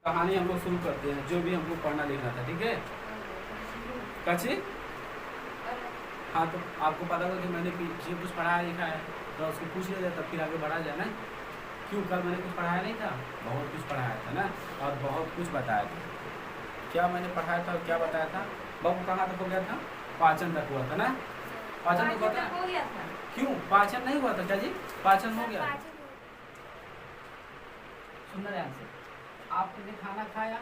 कहानी हम लोग शुरू करते हैं, जो भी हमको पढ़ना लिखना था। ठीक है कची? हाँ, तो आपको पता होगा कि मैंने पीछे कुछ पढ़ाया लिखा है, तो उसको पूछ लिया जाए तब फिर आगे बढ़ा जाए ना। क्यों? कल मैंने कुछ पढ़ाया नहीं था? बहुत कुछ पढ़ाया था ना, और बहुत कुछ बताया था। क्या मैंने पढ़ाया था और क्या बताया था? बाबू कहाँ तक हो गया था? पाचन तक हुआ था ना। पाचन तक हो गया था। क्यों पाचन नहीं हुआ था? क्या जी पाचन हो गया? सुन रहे हैं? आपने खाना खाया,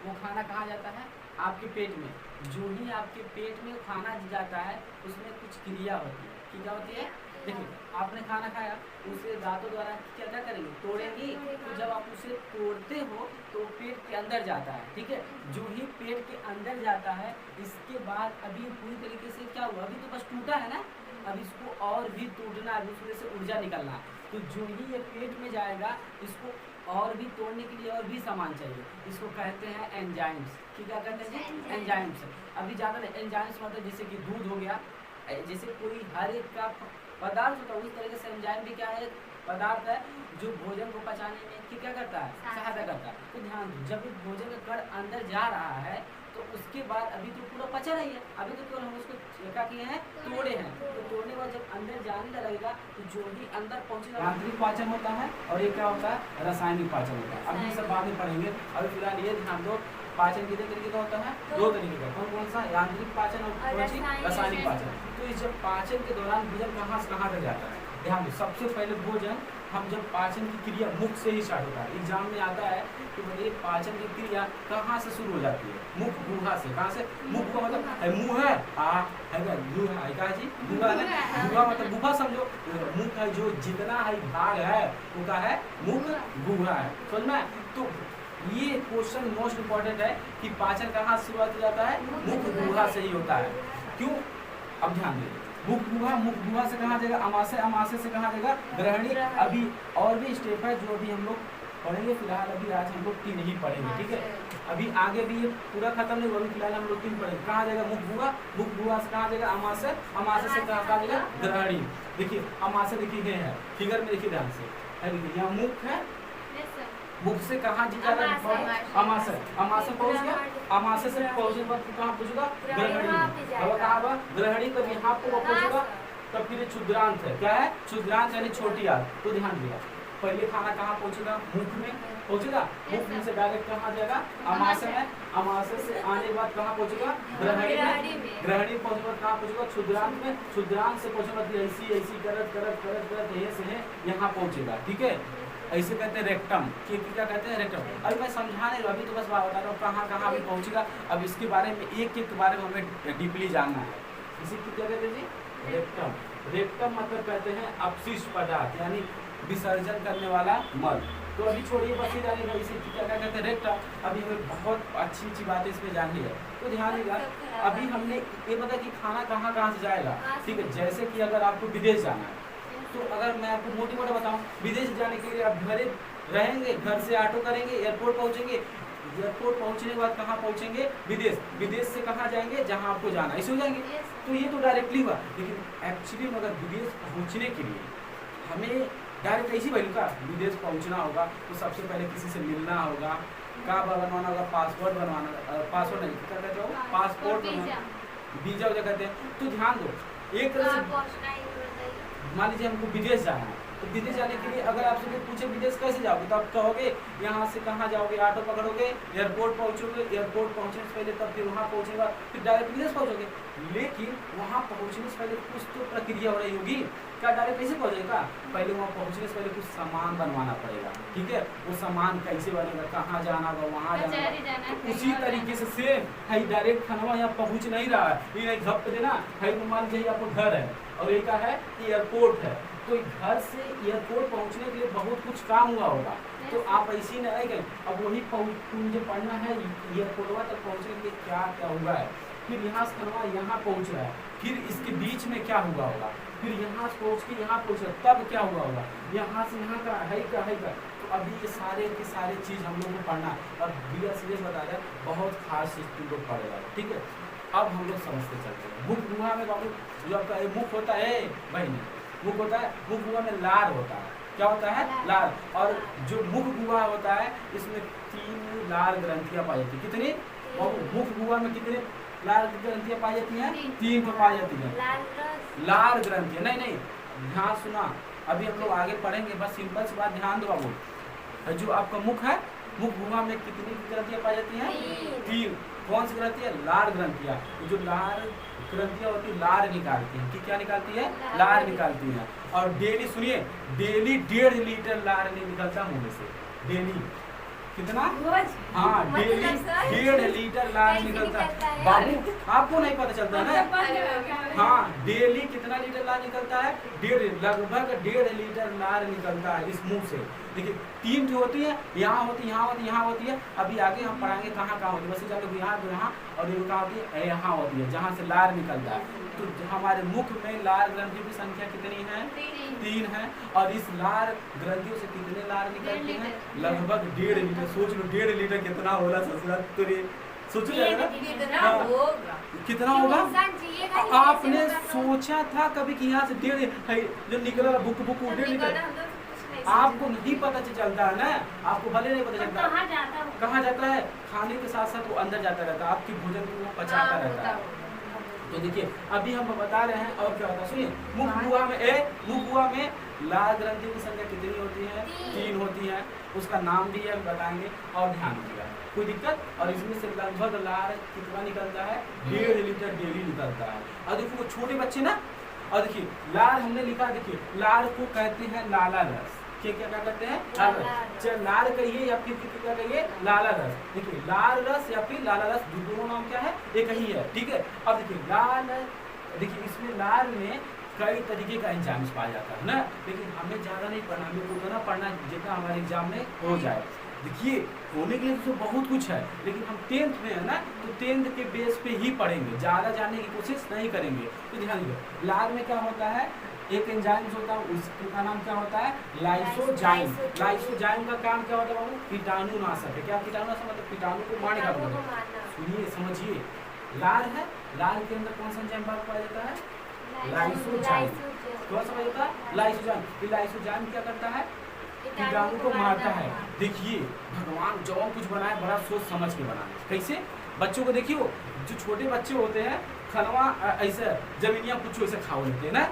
वो खाना कहाँ जाता है? आपके पेट में। जो ही आपके पेट में खाना जाता है उसमें कुछ क्रिया होती है। क्या होती है? देखिए, आपने खाना खाया, उसे दांतों द्वारा क्या क्या करेंगे? तोड़ेंगे। तो जब आप उसे तोड़ते हो तो पेट के अंदर जाता है। ठीक है, जो ही पेट के अंदर जाता है, इसके बाद अभी पूरी तरीके से क्या हुआ? अभी तो बस टूटा है ना, अब इसको और भी टूटना है, उसमें से ऊर्जा निकलना है। तो जो ही ये पेट में जाएगा, इसको और भी तोड़ने के लिए और भी सामान चाहिए। इसको कहते हैं एंजाइम्स। क्या कहते हैं? एंजाइम्स। अभी ज़्यादा एंजाइम्स मतलब जैसे कि दूध हो गया, जैसे कोई हर एक का पदार्थ होता है, उस तरीके से एंजाइम भी क्या है? पदार्थ है जो भोजन को पचाने में क्या करता है? सहायता करता है। तो ध्यान दो, जब भोजन का कण अंदर जा रहा है तो उसके बाद अभी तो पूरा पचा नहीं है, अभी तो केवल हम उसको क्या किए हैं? तोड़े हैं। तो तोड़ने के बाद जब अंदर जाने लगेगा तो जो भी अंदर पहुंचेगा, यांत्रिक पाचन होता है और ये क्या होता है? रासायनिक पाचन होता है। अब ये सब बाद में पढ़ेंगे। अभी फिलहाल ये ध्यान दो, पाचन कितने तरीके का होता है? दो तरीके का। कौन कौन सा? यांत्रिक पाचन और रासायनिक पाचन। तो इस जब पाचन के दौरान भोजन कहाँ से कहाँ तक जाता है? ध्यान दो, सबसे पहले भोजन हम जब पाचन की क्रिया मुख से ही स्टार्ट होता है। एग्जाम में आता है कि मतलब पाचन की क्रिया कहाँ से शुरू हो जाती है? मुख गुहा से। कहाँ से? मुख का मतलब मुंह है, है मुंह है, क्या जी? गुहा है। गुहा मतलब गुहा समझो, मुख है जो जितना है भाग है वो क्या है? मुख गुहा है। समझ में? तो ये क्वेश्चन मोस्ट इम्पोर्टेंट है कि पाचन कहाँ से शुरुआत हो जाता है? मुख गुहा से ही होता है। क्यों? अब ध्यान दीजिए, मुख गुहा से कहाँ जाएगा? अमाशय। अमाशय से कहाँ जाएगा? ग्रहणी। अभी और भी स्टेप है जो अभी हम लोग पढ़ेंगे। फिलहाल अभी आज हम लोग 3 ही पढ़ेंगे। ठीक है, अभी आगे भी ये पूरा खत्म नहीं हुआ, अभी फिलहाल हम लोग 3 पढ़ेंगे। कहाँ जाएगा? मुख गुहा से कहाँ जाएगा? अमाशय। अमाशय से कहाँ जाएगा? ग्रहणी। देखिए अमाशय देखिए ये है फिगर में, देखिए ध्यान से है, देखिए यहाँ मुख है, मुख से कहाँ जाएगा? अमाशय। अमाशय पहुँच गया, अमाशय से पहुँचने पर कहाँ पहुँचेगा? ग्रहणी। अब कहाँ हुआ? ग्रहणी। तब यहाँ पर पहुँचेगा, तब फिर क्षुद्रांत है। क्या है? क्षुद्रांत यानी छोटी आंत। तो ध्यान दिया, पहले खाना कहाँ पहुँचेगा? मुख में पहुँचेगा। मुख में से डायरेक्ट कहाँ जाएगा? अमाशय में। अमाशय से आने के बाद कहाँ पहुँचेगा? ग्रहणी में। ग्रहणी पहुँचने बाद कहाँ पहुँचेगा? क्षुद्रांत में। क्षुद्रांत से पहुँचेगा ऐसी ऐसी करत करत करत करत ये से यहाँ पहुँचेगा। ठीक है, ऐसे कहते हैं रेक्टम। क्या कहते हैं? रेक्टम। अभी मैं समझा नहीं रहा, अभी तो बस बता रहा हूँ कहाँ कहाँ भी पहुँचेगा। अब इसके बारे में एक के बारे में हमें डीपली जानना है। इसी की क्या कहते हैं जी? रेक्टम। रेक्टम मतलब कहते हैं अपशिष्ट पदार्थ, यानी विसर्जन करने वाला मल। तो अभी छोड़िए, बस ये जानिएगा इसे क्या कहते हैं? रेक्टम। अभी हमें बहुत अच्छी अच्छी बातें इसमें जाननी है, तो ध्यान देगा। अभी हमने ये पता कि खाना कहाँ कहाँ से जाएगा। ठीक है, जैसे कि अगर आपको विदेश जाना है, तो अगर मैं आपको मोटी मोटा बताऊं, विदेश जाने के लिए आप घरे रहेंगे, घर से ऑटो करेंगे, एयरपोर्ट पहुंचेंगे, एयरपोर्ट पहुंचने के बाद कहाँ पहुंचेंगे? विदेश। विदेश से कहाँ जाएंगे? जहां आपको जाना, ऐसे हो जाएंगे। तो ये तो डायरेक्टली हुआ, लेकिन एक्चुअली में अगर विदेश पहुंचने के लिए हमें डायरेक्ट ऐसी वैल्यू का विदेश पहुंचना होगा, तो सबसे पहले किसी से मिलना होगा। कहाँ बनवाना होगा? पासपोर्ट बनवाना, पासपोर्ट नहीं, क्या कहते हो? पासपोर्ट बनवाना, वीजा कहते हैं। तो ध्यान दो, एक तरह से मान लीजिए हमको विदेश जाना है, तो विदेश जाने के लिए अगर आपसे पूछे विदेश कैसे जाओगे, तो आप कहोगे यहाँ से कहाँ जाओगे? ऑटो पकड़ोगे, एयरपोर्ट पहुँचोगे, एयरपोर्ट पहुँचने से पहले तब फिर वहाँ पहुँचेगा, फिर डायरेक्ट विदेश पहुँचोगे। लेकिन वहाँ पहुँचने से पहले कुछ तो प्रक्रिया हो रही होगी। क्या डायरेक्ट कैसे पहुँचेगा? पहले वहाँ पहुँचने से पहले कुछ सामान बनवाना पड़ेगा। ठीक है, वो सामान कैसे बनेगा? कहाँ जाना होगा? वहाँ जाना। तो उसी तरीके से सेम है, डायरेक्ट खाना यहाँ पहुँच नहीं रहा है, ये नहीं झप देना है। मान लीजिए आपको घर है और एक है एयरपोर्ट है, तो घर से एयरपोर्ट पहुंचने के लिए बहुत कुछ काम हुआ होगा। तो आप ऐसे ही नहीं गए, अब वही मुझे पढ़ना है एयरपोर्ट तक पहुंचने के लिए क्या क्या हुआ है, फिर यहाँ से खनवा यहाँ पहुंच रहा है, फिर इसके बीच में क्या हुआ होगा, फिर यहाँ से पहुँच के यहाँ पहुँच रहा तब क्या हुआ होगा, यहाँ से यहाँ का है क्या है क्या। तो अभी ये सारे की सारी चीज़ हम लोग को पढ़ना, और बी सीरियस बता रहे हैं, बहुत खास चीज़ तुम लोग पढ़ेगा। ठीक है, अब हम लोग समझते चलते हैं। मुख गुहा में बाबू जो आपका मुख होता है, वही नहीं मुख होता है, मुख गुहा में लार होता है। क्या होता है? लार। और जो मुख गुहा होता है इसमें 3 लार ग्रंथियां पाई जाती है। कितनी? और मुख गुहा में कितने लार ग्रंथियां पाई जाती हैं? 3 तो पाई जाती है लार ग्रंथियां। नहीं, ध्यान सुना, अभी हम लोग आगे पढ़ेंगे, बस सिंपल सी बात ध्यान दो बाबू। जो आपका मुख है, मुख गुहा में कितनी ग्रंथियां पाई जाती हैं? 3। कौन सी ग्रंथि है? लार ग्रंथियां। जो लार ग्रंथियां होती है लार निकालती हैं। क्या निकालती है? लार निकालती है। और डेली सुनिए, डेली 1.5 लीटर लार निकलता मुंह में से। डेली कितना? हाँ, डेली 1.5 लीटर लार निकलता है। बाबू आपको नहीं पता चलता ना? हाँ, डेली कितना लीटर लार निकलता है? लगभग 1.5 लीटर लार निकलता है इस मुंह से। देखिए 3 जो होती है, यहाँ होती है, यहाँ होती है, यहाँ होती है। अभी आगे हम पढ़ाएंगे कहाँ कहाँ होती है, बस जान लो यहाँ और ये कहाँ होती है? यहाँ होती है, जहाँ से लार निकलता है। तो हमारे मुख में लार ग्रंथियों की संख्या कितनी है? 3 है। और इस लार ग्रंथियों से कितने लार निकलते हैं? लगभग 1.5 लीटर। सोच लो 1.5 लीटर कितना होगा ससुराल, तो सोचो जाएगा कितना होगा? आपने सोचा था कभी कि यहाँ से 1.5 जो निकला बुक 1.5 लीटर? आपको नहीं पता चलता है ना, आपको भले नहीं पता चलता कहाँ जाता है। खाने के साथ साथ वो अंदर जाता रहता है, आपकी भोजन को वो पचाता रहता है। तो देखिए अभी हम बता रहे हैं और क्या होता है, सुनिए। मुख गुहा में लार ग्रंथियों की संख्या कितनी होती है? 3 होती है। उसका नाम भी है, बताएंगे और ध्यान दीजिएगा, कोई दिक्कत? और इसमें से लगभग लार कितना निकलता है? 1.5 लीटर डेली निकलता है। और देखिए वो छोटे बच्चे ना, और देखिए लार हमने लिखा, देखिए लार को कहते हैं लाला रस। क्या कहते हैं? चाहे लार कहिए या फिर क्या कहिए? लाला रस। देखिए लाल रस या फिर लाला रस, दोनों नाम क्या है? एक ही है, ठीक है। अब देखिए देखिए इसमें लार में कई तरीके का एंजाइम्स पाया जाता है ना, लेकिन हमें ज़्यादा नहीं पढ़ना, हमें उतना पढ़ना जितना हमारे एग्जाम में हो जाए। देखिए होने के लिए तो बहुत कुछ है, लेकिन हम 10th में है ना, तो 10th के बेस पे ही पढ़ेंगे, ज़्यादा जानने की कोशिश नहीं करेंगे। तो ध्यान दीजिए, लार में क्या होता है? एक एंजाइम होता है, उसका नाम क्या होता है? लाइसोजाइम। लाइसोजाइम का काम क्या होता है बाबू? कीटाणुनाशक है। क्या कीटाणुनाशक मतलब? कीटाणु को मारने का। सुनिए समझिए, लार है, लार के अंदर कौन सा एंजाइम पाया जाता है? लाइसोजाइम। कौन सा पाया जाता है? लाइसोजाइम। लाइसोजाइम क्या करता है? कीटाणु को मारता है। देखिए भगवान जो कुछ बनाए बड़ा सोच समझ के बनाए। कैसे? बच्चों को देखिए, जो छोटे बच्चे होते हैं खनवा ऐसे जमीनिया कुछ ऐसे खा लेते हैं ना,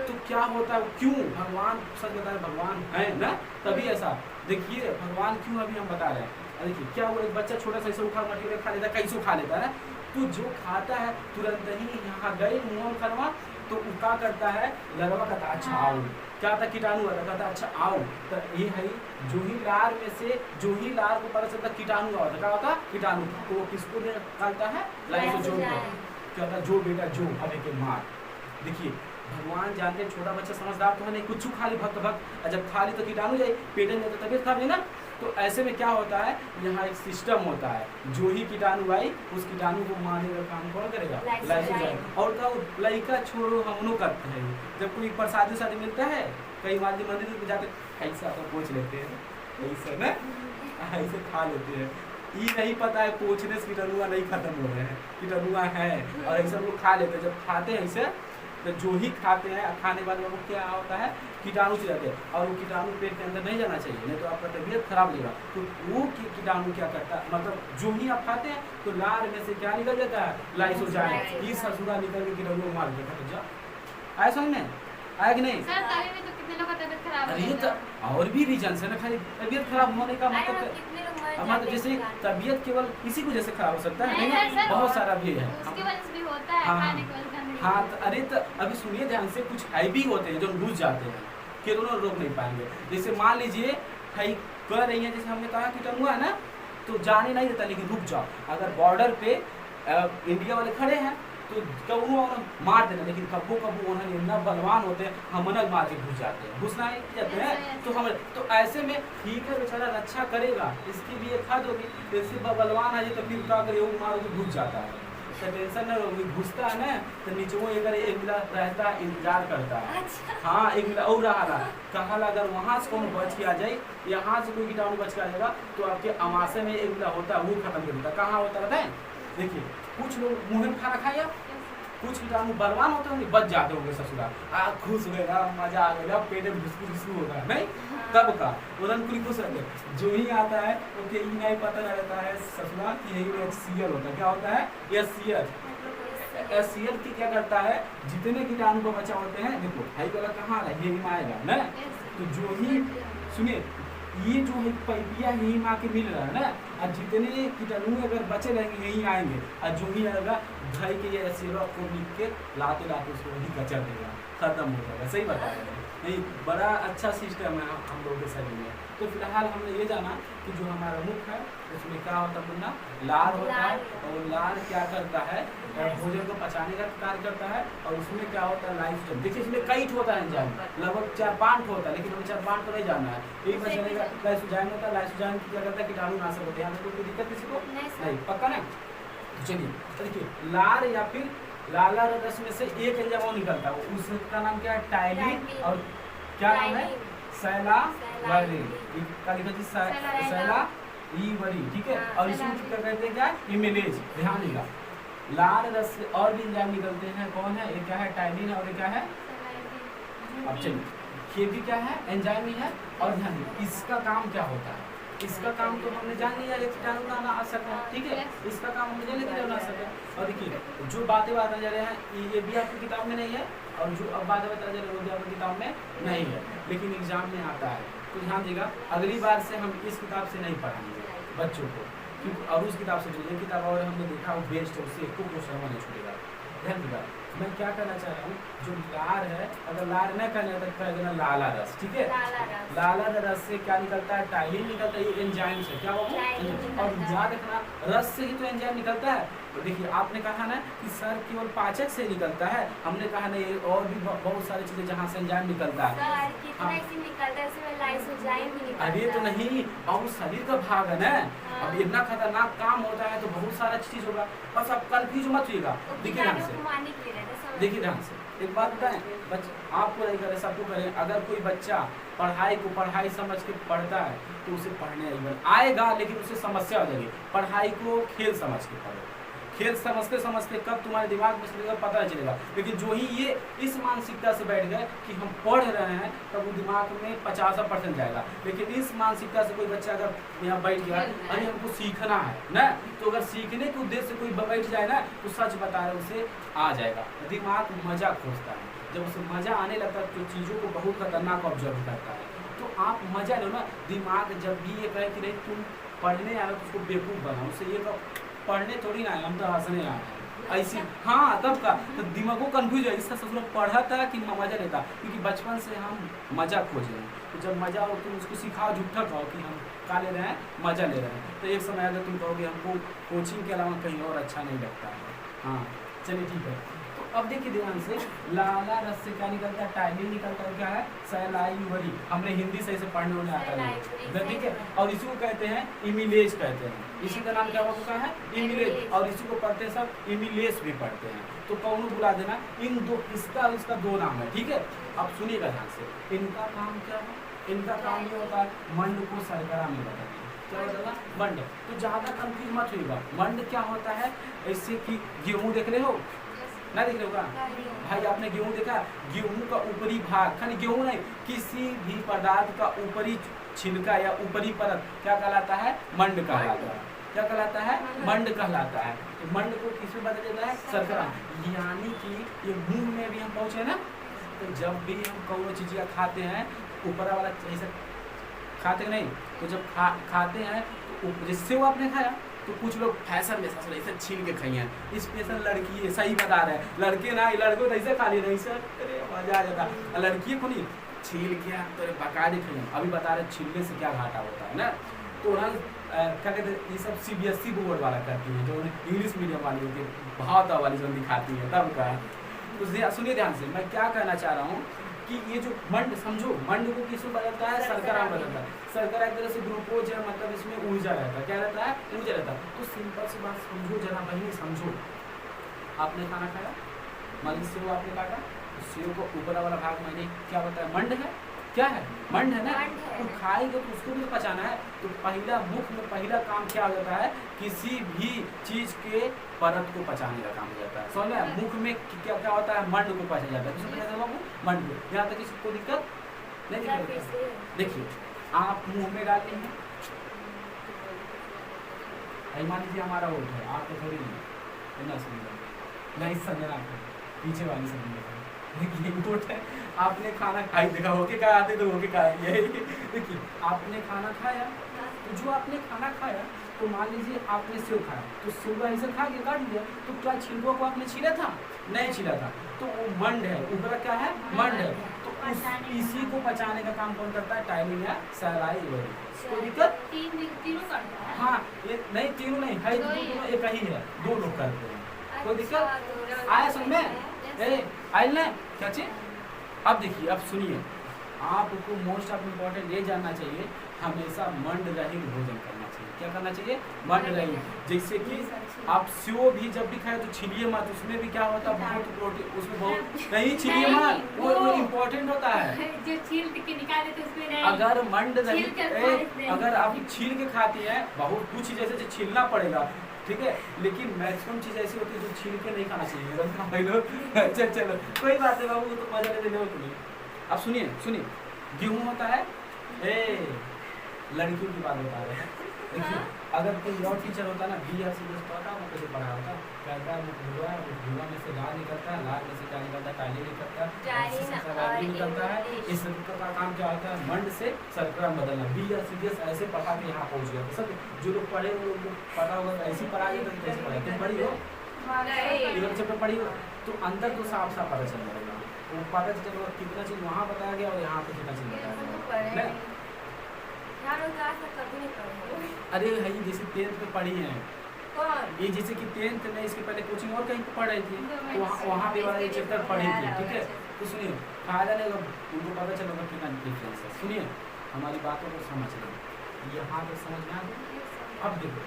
तो क्या होता है? क्यों? भगवान सच बताए, भगवान है ना, तभी ऐसा। देखिए भगवान क्यों, अभी हम बता रहे हैं। देखिए क्या वो एक बच्चा छोटा सा ऐसे उखा मटेरियल खा लेता है, कैसे खा लेता है? तो जो खाता है तुरंत ही यहाँ गए मुँह में खनवा, तो क्या करता है? लड़वा कहता अच्छा आओ, क्या था? कीटाणु आता, कहता अच्छा आओ। तो ये है जो ही लार में से, जो ही लार को पता चलता कीटाणु होता, क्या होता? कीटाणु। तो वो किसको निकालता है? लाइसोजाइम को। क्या होता? जो बेटा जो अभी के मार। देखिए भगवान जानते हैं छोटा बच्चा समझदार तो है नहीं, कुछ खा ली भक्त, जब खा ली तो कीटाणु जाए पेट में, तो तबियत खराब है ना। तो ऐसे में क्या होता है? यहाँ एक सिस्टम होता है, जो ही कीटाणु आई उस कीटाणु को मारने का काम कौन करेगा? लाइसोजाइम। और का लड़का छोड़ो हम लोग करते हैं, जब कोई प्रसादी शादी मिलता है, कई आदमी मंदिर में जाते ऐसा तो पोछ लेते हैं, ऐसे ना ऐसे खा लेते हैं। ये नहीं पता है पोछने से कीटाणुआ नहीं खत्म हो रहे हैं, कीटाणुआ है और ऐसा लोग खा लेते हैं। जब खाते हैं ऐसे, तो जो ही खाते हैं, खाने वाले लोगों को क्या होता है? कीटाणु से जाते हैं, और वो कीटाणु पेट के अंदर नहीं जाना चाहिए, नहीं तो आपका तबीयत खराब लगेगा। तो वो कीटाणु क्या करता है? मतलब जो ही आप खाते हैं तो लार में से क्या निकल जाता है? लाइसोजाइम। इस ससुरा निकल के कीटाणु को मार देता है। आया समझ में? आया कि नहीं? अरे तो और भी रीजन है ना, खाली तबीयत खराब होने का मतलब जैसे तबीयत केवल किसी को जैसे खराब हो सकता है, नहीं बहुत सारा भी है। हाँ तो अरे तो अभी सुनिए ध्यान से, कुछ हैवी होते हैं जो घुस जाते हैं कि दोनों रोक नहीं पाएंगे। जैसे मान लीजिए कर रही है, जैसे हमने कहा कीटाणु है ना, तो जाने नहीं देता, लेकिन रुक जाओ। अगर बॉर्डर पे इंडिया वाले खड़े हैं तो कबू मार देना, लेकिन कबू उन्होंने इतना बलवान होते हैं, हम मार के घुस जाते हैं, घुसना ही जाते हैं। तो हम तो ऐसे में ठीक है बेचारा रक्षा करेगा, इसकी भी एक हद होगी। जैसे बलवान है तो फिर क्या करे? मार के घुस जाता है, तो टेंशन न होगी। घुसता है ना तो नीचे वो एक मिला रहता है, इंतजार करता है। हाँ एक मिला और रहा कहा, अगर वहाँ से कौन बच के आ जाए, यहाँ से कोई कीटाणु बच के आ जाएगा, तो आपके अमाशय में एक मिला होता है, वो खत्म कर देता। कहाँ होता है? देखिए कुछ लोग मुँह में खाना खाया, कुछ कीटाणु बलवान होते होंगे, बच जाते होंगे ससुराल, खुश हुए ना, मजा आ गया, पेट में घुसू होता है नहीं, तब का उधर कुछ खुश रहते। जो ही आता है तो ये नहीं पता रहता है ससुराल की यही HCl होता है। क्या होता है? HCl की क्या करता है, जितने कीटाणु को बचा होते हैं, देखो हाई वाला कहाँ है, ये आएगा ना, तो जो ही सुनिए ये जो है पैपिया यही माँ के मिल रहा है ना, और जितने कीटाणु अगर बचे रहेंगे यही आएंगे, और जो ही आएगा भाई के ये HCl को लिख के लाते लाते उसको वही कचर देगा, खत्म हो जाएगा। सही बता रहे हैं नहीं? बड़ा अच्छा सिस्टम है हम लोगों के शरीर में। तो फिलहाल हमने ये जाना कि जो हमारा मुख है उसमें क्या होता है, मुन्ना लार होता है, और लार क्या करता है, भोजन को पचाने का कार्य करता है, और उसमें क्या होता है लाइसोजाइम। देखिए इसमें कई होता है एंजाइम, लगभग 4-5 होता है, लेकिन हमें 4-5 को नहीं जानना है, एक बार चलेगा। लाइसोजाइम होता है, लाइसोजाइम क्या करता है, कीटाणु नाशक होते हैं। यहाँ पे कोई दिक्कत किसी को नहीं, पक्का ना? चलिए देखिए लार या फिर लाला रस में से एक एंजाइम और निकलता है, उसका नाम क्या है, टाइलिन, और क्या नाम है, सैलावरी, ठीक है। और इसमें क्या कहते हैं, क्या इमेलेज, ध्यान देगा। लाल रस से और भी एंजाइम निकलते हैं, कौन है, एक क्या है टाइलिन, और एक क्या है, अब चलिए ये भी क्या है, एंजाइम ही है। और ध्यान दें इसका काम क्या होता है, इसका काम तो हमने जान लिया, एक कीटाणु का नाशक है, ठीक है, इसका काम हमने जान लिया कीटाणु नाशक है। और देखिए जो बातें बताने जा रहे हैं ये भी आपकी किताब में नहीं है, और जो अब बातें बताने जा रहे हैं वो भी आपकी किताब में नहीं है, लेकिन एग्जाम में आता है। तो ध्यान देगा, अगली बार से हम इस किताब से नहीं पढ़ाएंगे बच्चों को, क्योंकि और उस किताब से जो ये किताब और हमने देखा वो बेस्ट है, उससे एक क्वेश्चन नहीं छूटेगा। ध्यान देगा, मैं क्या कहना चाह रहा हूँ, जो लार है, अगर लार न करने तक करेगा लाला रस, ठीक है, लाला रस से क्या निकलता है, टाइलिन निकलता है, ये एंजाइम से क्या होगा, और याद रखना रस से ही तो एंजाइम निकलता है। तो देखिए आपने कहा ना कि सर केवल पाचक से निकलता है, हमने कहा ना ये और भी बहुत सारी चीजें जहाँ से एंजाइम निकलता है। अरे तो नहीं, और शरीर का भाग है ना, अब इतना खतरनाक काम होता है तो बहुत सारा चीज होगा, बस आप कंफ्यूज मत होइएगा। देखिए ध्यान से, देखिए ध्यान से एक बात बताएं, आपको नहीं करे सबको करें, अगर कोई बच्चा पढ़ाई को पढ़ाई समझ के पढ़ता है तो उसे पढ़ने आएगा, लेकिन उसे समस्या हो जाएगी। पढ़ाई को खेल समझ के पढ़ो, खेल समझते समझते कब तुम्हारे दिमाग में चलेगा पता नहीं चलेगा, लेकिन जो ही ये इस मानसिकता से बैठ गए कि हम पढ़ रहे हैं तब वो दिमाग में 50% जाएगा। लेकिन इस मानसिकता से कोई बच्चा अगर यहाँ बैठ गया अरे हमको सीखना है ना, तो अगर सीखने के उद्देश्य से कोई बैठ जाए ना तो सच बता रहे उसे आ जाएगा। दिमाग मजा खोजता है, जब उसे मजा आने लगता है तो चीज़ों को बहुत खतरनाक ऑब्जर्व करता है। तो आप मजा लो ना, दिमाग जब भी ये कहे कि नहीं तुम पढ़ने आए तो उसको बेवकूफ़ बनाओ, उससे ये पढ़ने थोड़ी ना है, हम तो हंसने आए हैं ऐसी, हाँ तब का तो दिमाग को कन्फ्यूज है, इसका ससुर पढ़ा था कि मजा लेता, क्योंकि बचपन से हम मजा खोज रहे हैं। तो जब मजा हो तुम उसको सिखाओ, झूठा कहो कि हम का ले रहे हैं, मजा ले रहे हैं, तो एक समय अगर तुम कहोगे हमको कोचिंग के अलावा कहीं और अच्छा नहीं लगता है। हाँ चलिए ठीक है, तो अब देखिए ध्यान से, लाला रस से क्या निकलता है, टाइलिन निकलता है, क्या है सैलाइवरी, हमने हिंदी सही से पढ़ने होने आता है, ठीक है। और इसी को कहते हैं इमिलेज कहते हैं, इसी का नाम क्या होता है इमिलेज, और इसी को पढ़ते हैं सब इमिलेज भी पढ़ते हैं। तो कौन बुला देना, इन दो इसका इसका दो नाम है, ठीक है। अब सुनिएगा ध्यान से, इनका काम क्या है, इनका काम ये होता है मंड को शर्करा में बदलना, क्या होता है मंड। तो ज़्यादा कंफ्यूज मत होइएगा, मंड क्या होता है, ऐसे कि गेहूँ देख रहे हो ना, देख रहे होगा भाई आपने गेहूँ देखा, गेहूँ का ऊपरी भाग, खाली गेहूँ नहीं किसी भी पदार्थ का ऊपरी छिलका या ऊपरी परत क्या कहलाता है, मंड कहलाता है। क्या कहलाता है, मंड कहलाता है। तो मंड को किस में बदल देता है, शर्करा। यानी कि ये मुंह में भी हम पहुँचे ना, तो जब भी हम कौन चीज़ खाते हैं ऊपर वाला ऐसा खाते नहीं, तो जब खाते हैं तो जिससे वो आपने खाया, तो कुछ लोग फैशन में ऐसा छीन के खाई हैं। स्पेशल लड़की है, सही बता रहे हैं, लड़के ना, लड़कों तो ऐसे खा लिए नहीं सर, अरे मजा आ जाता, लड़की को नहीं छील के तो बकायदे खाई। अभी बता रहे छीलने से क्या घाटा होता है ना, तो ना क्या कहते हैं, ये सब CBSE बोर्ड वाला करती हैं, जो इंग्लिश मीडियम वाली होती है, भावता वाली जो दिखाती है तब का। तो सुनिए ध्यान से, मैं क्या कहना चाह रहा हूँ कि ये जो मंड, समझो मंड को किसमें बदलता है, शर्करा में बदलता है। शर्करा एक तरह से ग्लूकोज है, मतलब इसमें ऊर्जा रहता है, क्या रहता है, ऊर्जा रहता है। तो सिंपल सी बात समझो जरा बहनी, समझो आपने खाना खाया, मान लीजिए सेव आपने काटा, सेव को ऊपर वाला भाग मैंने क्या होता है, मंड है, क्या है? मंड है ना। मंड है। तो खाएगा तो उसको भी तो पचाना है। तो पहला मुख में पहला काम क्या हो जाता है? किसी भी चीज के परत को पचाने का काम हो जाता है। समझ में? मुख में क्या क्या होता है? मंड को पचा जाता है। किसको पचा जाता है? मंड को। यहाँ तक किसी को दिक्कत नहीं दिक्कत। देखिए आप मुंह में डालते हैं, मान लीजिए हमारा वोट है, आपको थोड़ी नहीं ना समझा नहीं समझना, पीछे वाली समझ वोट है। आपने खाना खाई, देखा होके क्या आते तो होके क्या यही। देखिए आपने खाना खाया, तो जो आपने खाना खाया तो मान लीजिए आपने सेव खाया, तो सेव का ऐसे खा के काट दिया, तो क्या छिलकों को आपने छीला था? नहीं छीला था। तो वो मंड है, ऊपर क्या है? मंड है। तो इसी को पचाने का काम कौन करता है? टाइमिंग या सलाइवरी। कोई दिक्कत? तीनों करता है। हाँ ये नहीं, तीनों नहीं है, दोनों एक ही है, दो लोग करते हैं। कोई दिक्कत आया समझ में? आयल ना क्या चीज? अब देखिए, अब सुनिए, आपको मोस्ट ऑफ इम्पोर्टेंट ये जानना चाहिए, हमेशा मंड रहित भोजन करना चाहिए। क्या करना चाहिए? मंड रहित। जैसे कि आप सेव भी जब भी खाए तो छीलिए मत, उसमें भी क्या होता है? बहुत प्रोटीन, उसमें बहुत नहीं छीलिए मत, वो इम्पोर्टेंट होता है। जो छील के निकाले तो उसमें नहीं। अगर मंड रहित, अगर आप छील के खाती हैं, बहुत कुछ जैसे छीलना पड़ेगा, ठीक है, लेकिन मैक्सिमम चीज ऐसी होती है जो छील के नहीं खाना चाहिए। चलो कोई बात नहीं बाबू, तो मजा लेने हो नहीं। अब सुनिए सुनिए, गेहूं होता है, लड़कियों की बात बता रहे हैं। देखिए अगर कोई और टीचर होता ना, बी आर सी पढ़ा, वो कैसे पढ़ा होता? कहता है धुआं में से लाल निकलता है, लाल में से क्या निकलता है? टाली निकलता है, निकलता है। इस का काम क्या होता है? मंड से शर्करा बदलना। बी आर सी ऐसे पढ़ा के यहाँ पहुँच गया। सब जो लोग पढ़े वो लोग पढ़ा होगा, ऐसी पढ़ाई तो कैसे पढ़ाई? तुम पढ़ी हो, जब पढ़ी हो तो अंदर तो साफ साफ पता चल जाएगा। वो पता चलेगा कितना चीज वहाँ बताया गया और यहाँ पे कितना चीज बताया गया। अरे है जैसे 10th में पढ़ी है ये, जैसे कि 10th में इसके पहले कोचिंग और कहीं पढ़ रही थी, तो वहाँ पे वाला ये चैप्टर पढ़ी थी। ठीक है, तो सुनिए, फायदा नहीं होगा, उनको पता चलेगा कितना डिफरेंस है। सुनिए हमारी बातों को समझ लें, यहाँ पे समझ में आ गया। अब देखो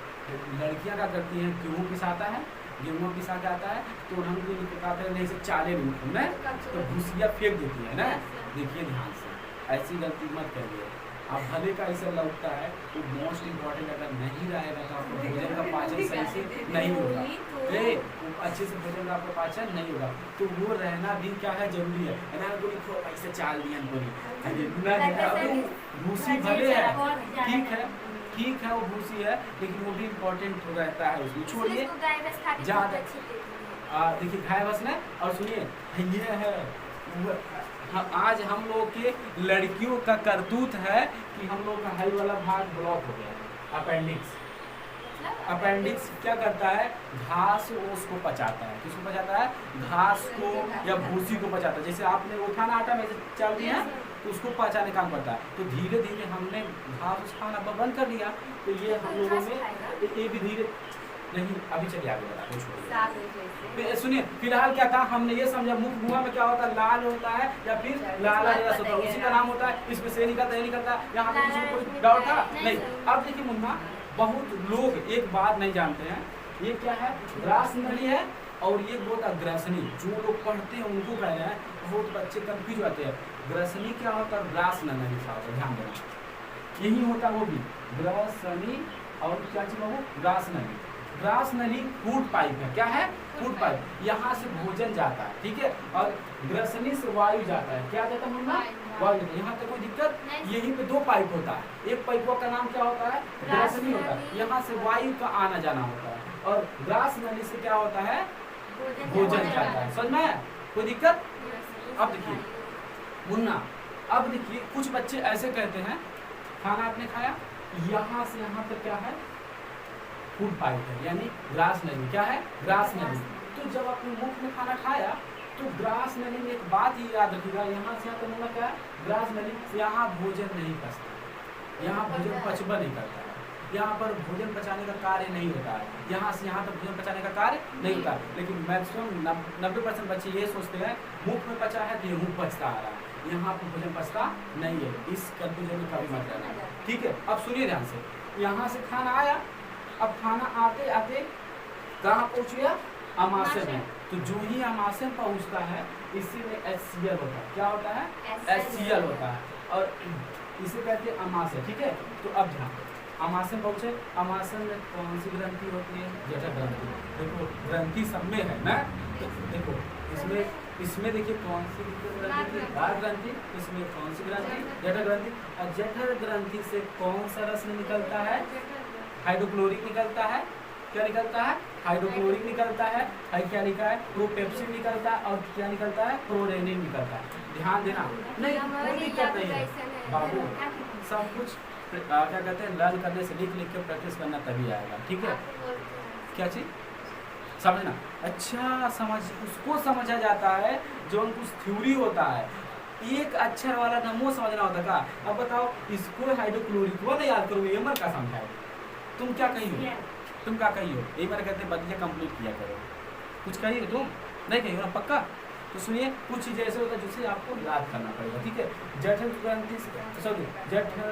लड़कियाँ क्या करती हैं, गेहूँ पिसाता है, गेहूँ पिसा के आता है तो उन्होंने कहते हैं जैसे चाले में तो भूसिया फेंक देती है ना। देखिए ध्यान से, ऐसी गलती मत करिए। आप भले का ऐसा लगता है तो मोस्ट इम्पॉर्टेंट अगर नहीं रहेगा तो आपको भोजन का पाचन सही से नहीं होगा। अच्छे से भोजन का आपका पाचन नहीं होगा, तो वो रहना भी क्या है? जरूरी है ना। ऐसे चाल दिया भूसी भले है, ठीक है वो भूसी है, लेकिन वो भी इम्पोर्टेंट रहता है उसमें। छोड़िए ज़्यादा, देखिए गाय बस ना। और सुनिए ये है आज हम लोग के लड़कियों का करतूत है कि हम लोग का हाई वाला भाग ब्लॉक हो गया है, अपेंडिक्स। अपेंडिक्स क्या करता है? घास उसको पचाता है। किसको पचाता है? घास को या भूसी को पचाता है। जैसे आपने वो खाना आटा में चल दिया तो उसको पचाने काम करता है। तो धीरे धीरे हमने घास खाना बंद कर दिया, तो ये हम लोगों में ये भी धीरे नहीं, अभी चलिए आगे बढ़ा। सुनिए फिलहाल क्या था, हमने ये समझा मुख मुआ में क्या होता है? लाल होता है या फिर लाला रस होता है, उसी का नाम होता है। इसमें से निकलता है, निकलता है, यहाँ पे किसी को कोई डाउट था नहीं। अब देखिए मुन्ना, बहुत लोग एक बात नहीं जानते हैं, ये क्या है? ग्रास नली है और ये बहुत अग्रसनी। जो लोग पढ़ते हैं उनको कह रहे हैं, बहुत बच्चे कंफ्यूज होते हैं। ग्रसनी क्या होता है? ग्रास नली लिखा होता है, ध्यान देना यही होता है। वो भी ग्रसनी और क्या चीज वो? ग्रास नली। ग्रास नली फूड पाइप है। क्या है? Food pipe. यहाँ से भोजन जाता है, ठीक है, और ग्रसनी से वायु जाता है। क्या जाता है मुन्ना? वायु। यहाँ पे कोई दिक्कत? यहीं पे दो पाइप होता है, एक पाइपों का नाम क्या होता है? ग्रसनी होता है। यहाँ से वायु का आना जाना होता है, और ग्रास नली से क्या होता है? भोजन जाता है। समझ में? कोई दिक्कत? अब देखिए मुन्ना, अब देखिए कुछ बच्चे ऐसे कहते हैं, खाना आपने खाया, यहाँ से यहाँ तक क्या है? फूड पाइप है, यानी ग्रास नली। क्या है? ग्रास नली। तो जब आपने मुख में खाना खाया तो ग्रास नली में एक बात ही याद रखिएगा, यहाँ से यहाँ तक क्या है? ग्रास नली से यहाँ भोजन नहीं पचता, यहाँ भोजन पचबा नहीं करता है, यहाँ पर भोजन पचाने का कार्य नहीं होता है। यहाँ से यहाँ तक भोजन पचाने का कार्य नहीं होता है। लेकिन मैक्सिमम 90% बच्चे ये सोचते हैं मुख में पचा है तो गेहूँ पचता आ रहा है, यहाँ पर भोजन पचता नहीं है। इस कंफ्यूजन में कभी मत रहना, ठीक है। अब सुनिए ध्यान से, यहाँ से खाना आया, अब खाना आते आते कहाँ पहुँच गया? अमाशय में। तो जो ही अमाशय में पहुँचता है इसी में HCl होता है। क्या होता है? HCl होता है। और इसे कहते हैं अमाशय, ठीक है। तो अब ध्यान दो, अमाशय में पहुंचे, अमाशय में कौन सी ग्रंथि होती है? जठर ग्रंथि। देखो ग्रंथि सब में है ना, तो देखो इसमें देखिए कौन सी ग्रंथि? लाल ग्रंथि। इसमें कौन सी ग्रंथि? जठर ग्रंथि। और जठर ग्रंथि से कौन सा रस निकलता है? हाइड्रोक्लोरिक निकलता है। क्या निकलता है? हाइड्रोक्लोरिक निकलता है। क्या लिखा है? प्रोपेप्सिन निकलता है। और क्या निकलता है? प्रोरेनिन निकलता है। ध्यान देना, नहीं कोई दिक्कत नहीं है बाबू, सब कुछ क्या कहते हैं लर्न करने से, लिख लिख के प्रैक्टिस करना तभी आएगा, ठीक है। क्या चीज समझना? अच्छा समझ, उसको समझा जाता है जो कुछ थ्योरी होता है, एक अक्षर वाला नमो समझना होता का। अब बताओ इसको हाइड्रोक्लोरिक वो नहीं याद करो, ये मर का समझाए। तुम क्या कही हो? तुम क्या कही हो? एक बार कहते हैं बदले कंप्लीट किया करो। कुछ कही हो तुम? नहीं कही हो ना पक्का? तो सुनिए कुछ चीज़ ऐसे होता है जिसे आपको याद करना पड़ेगा, ठीक है। जठर ग्रंथि से सॉरी जठर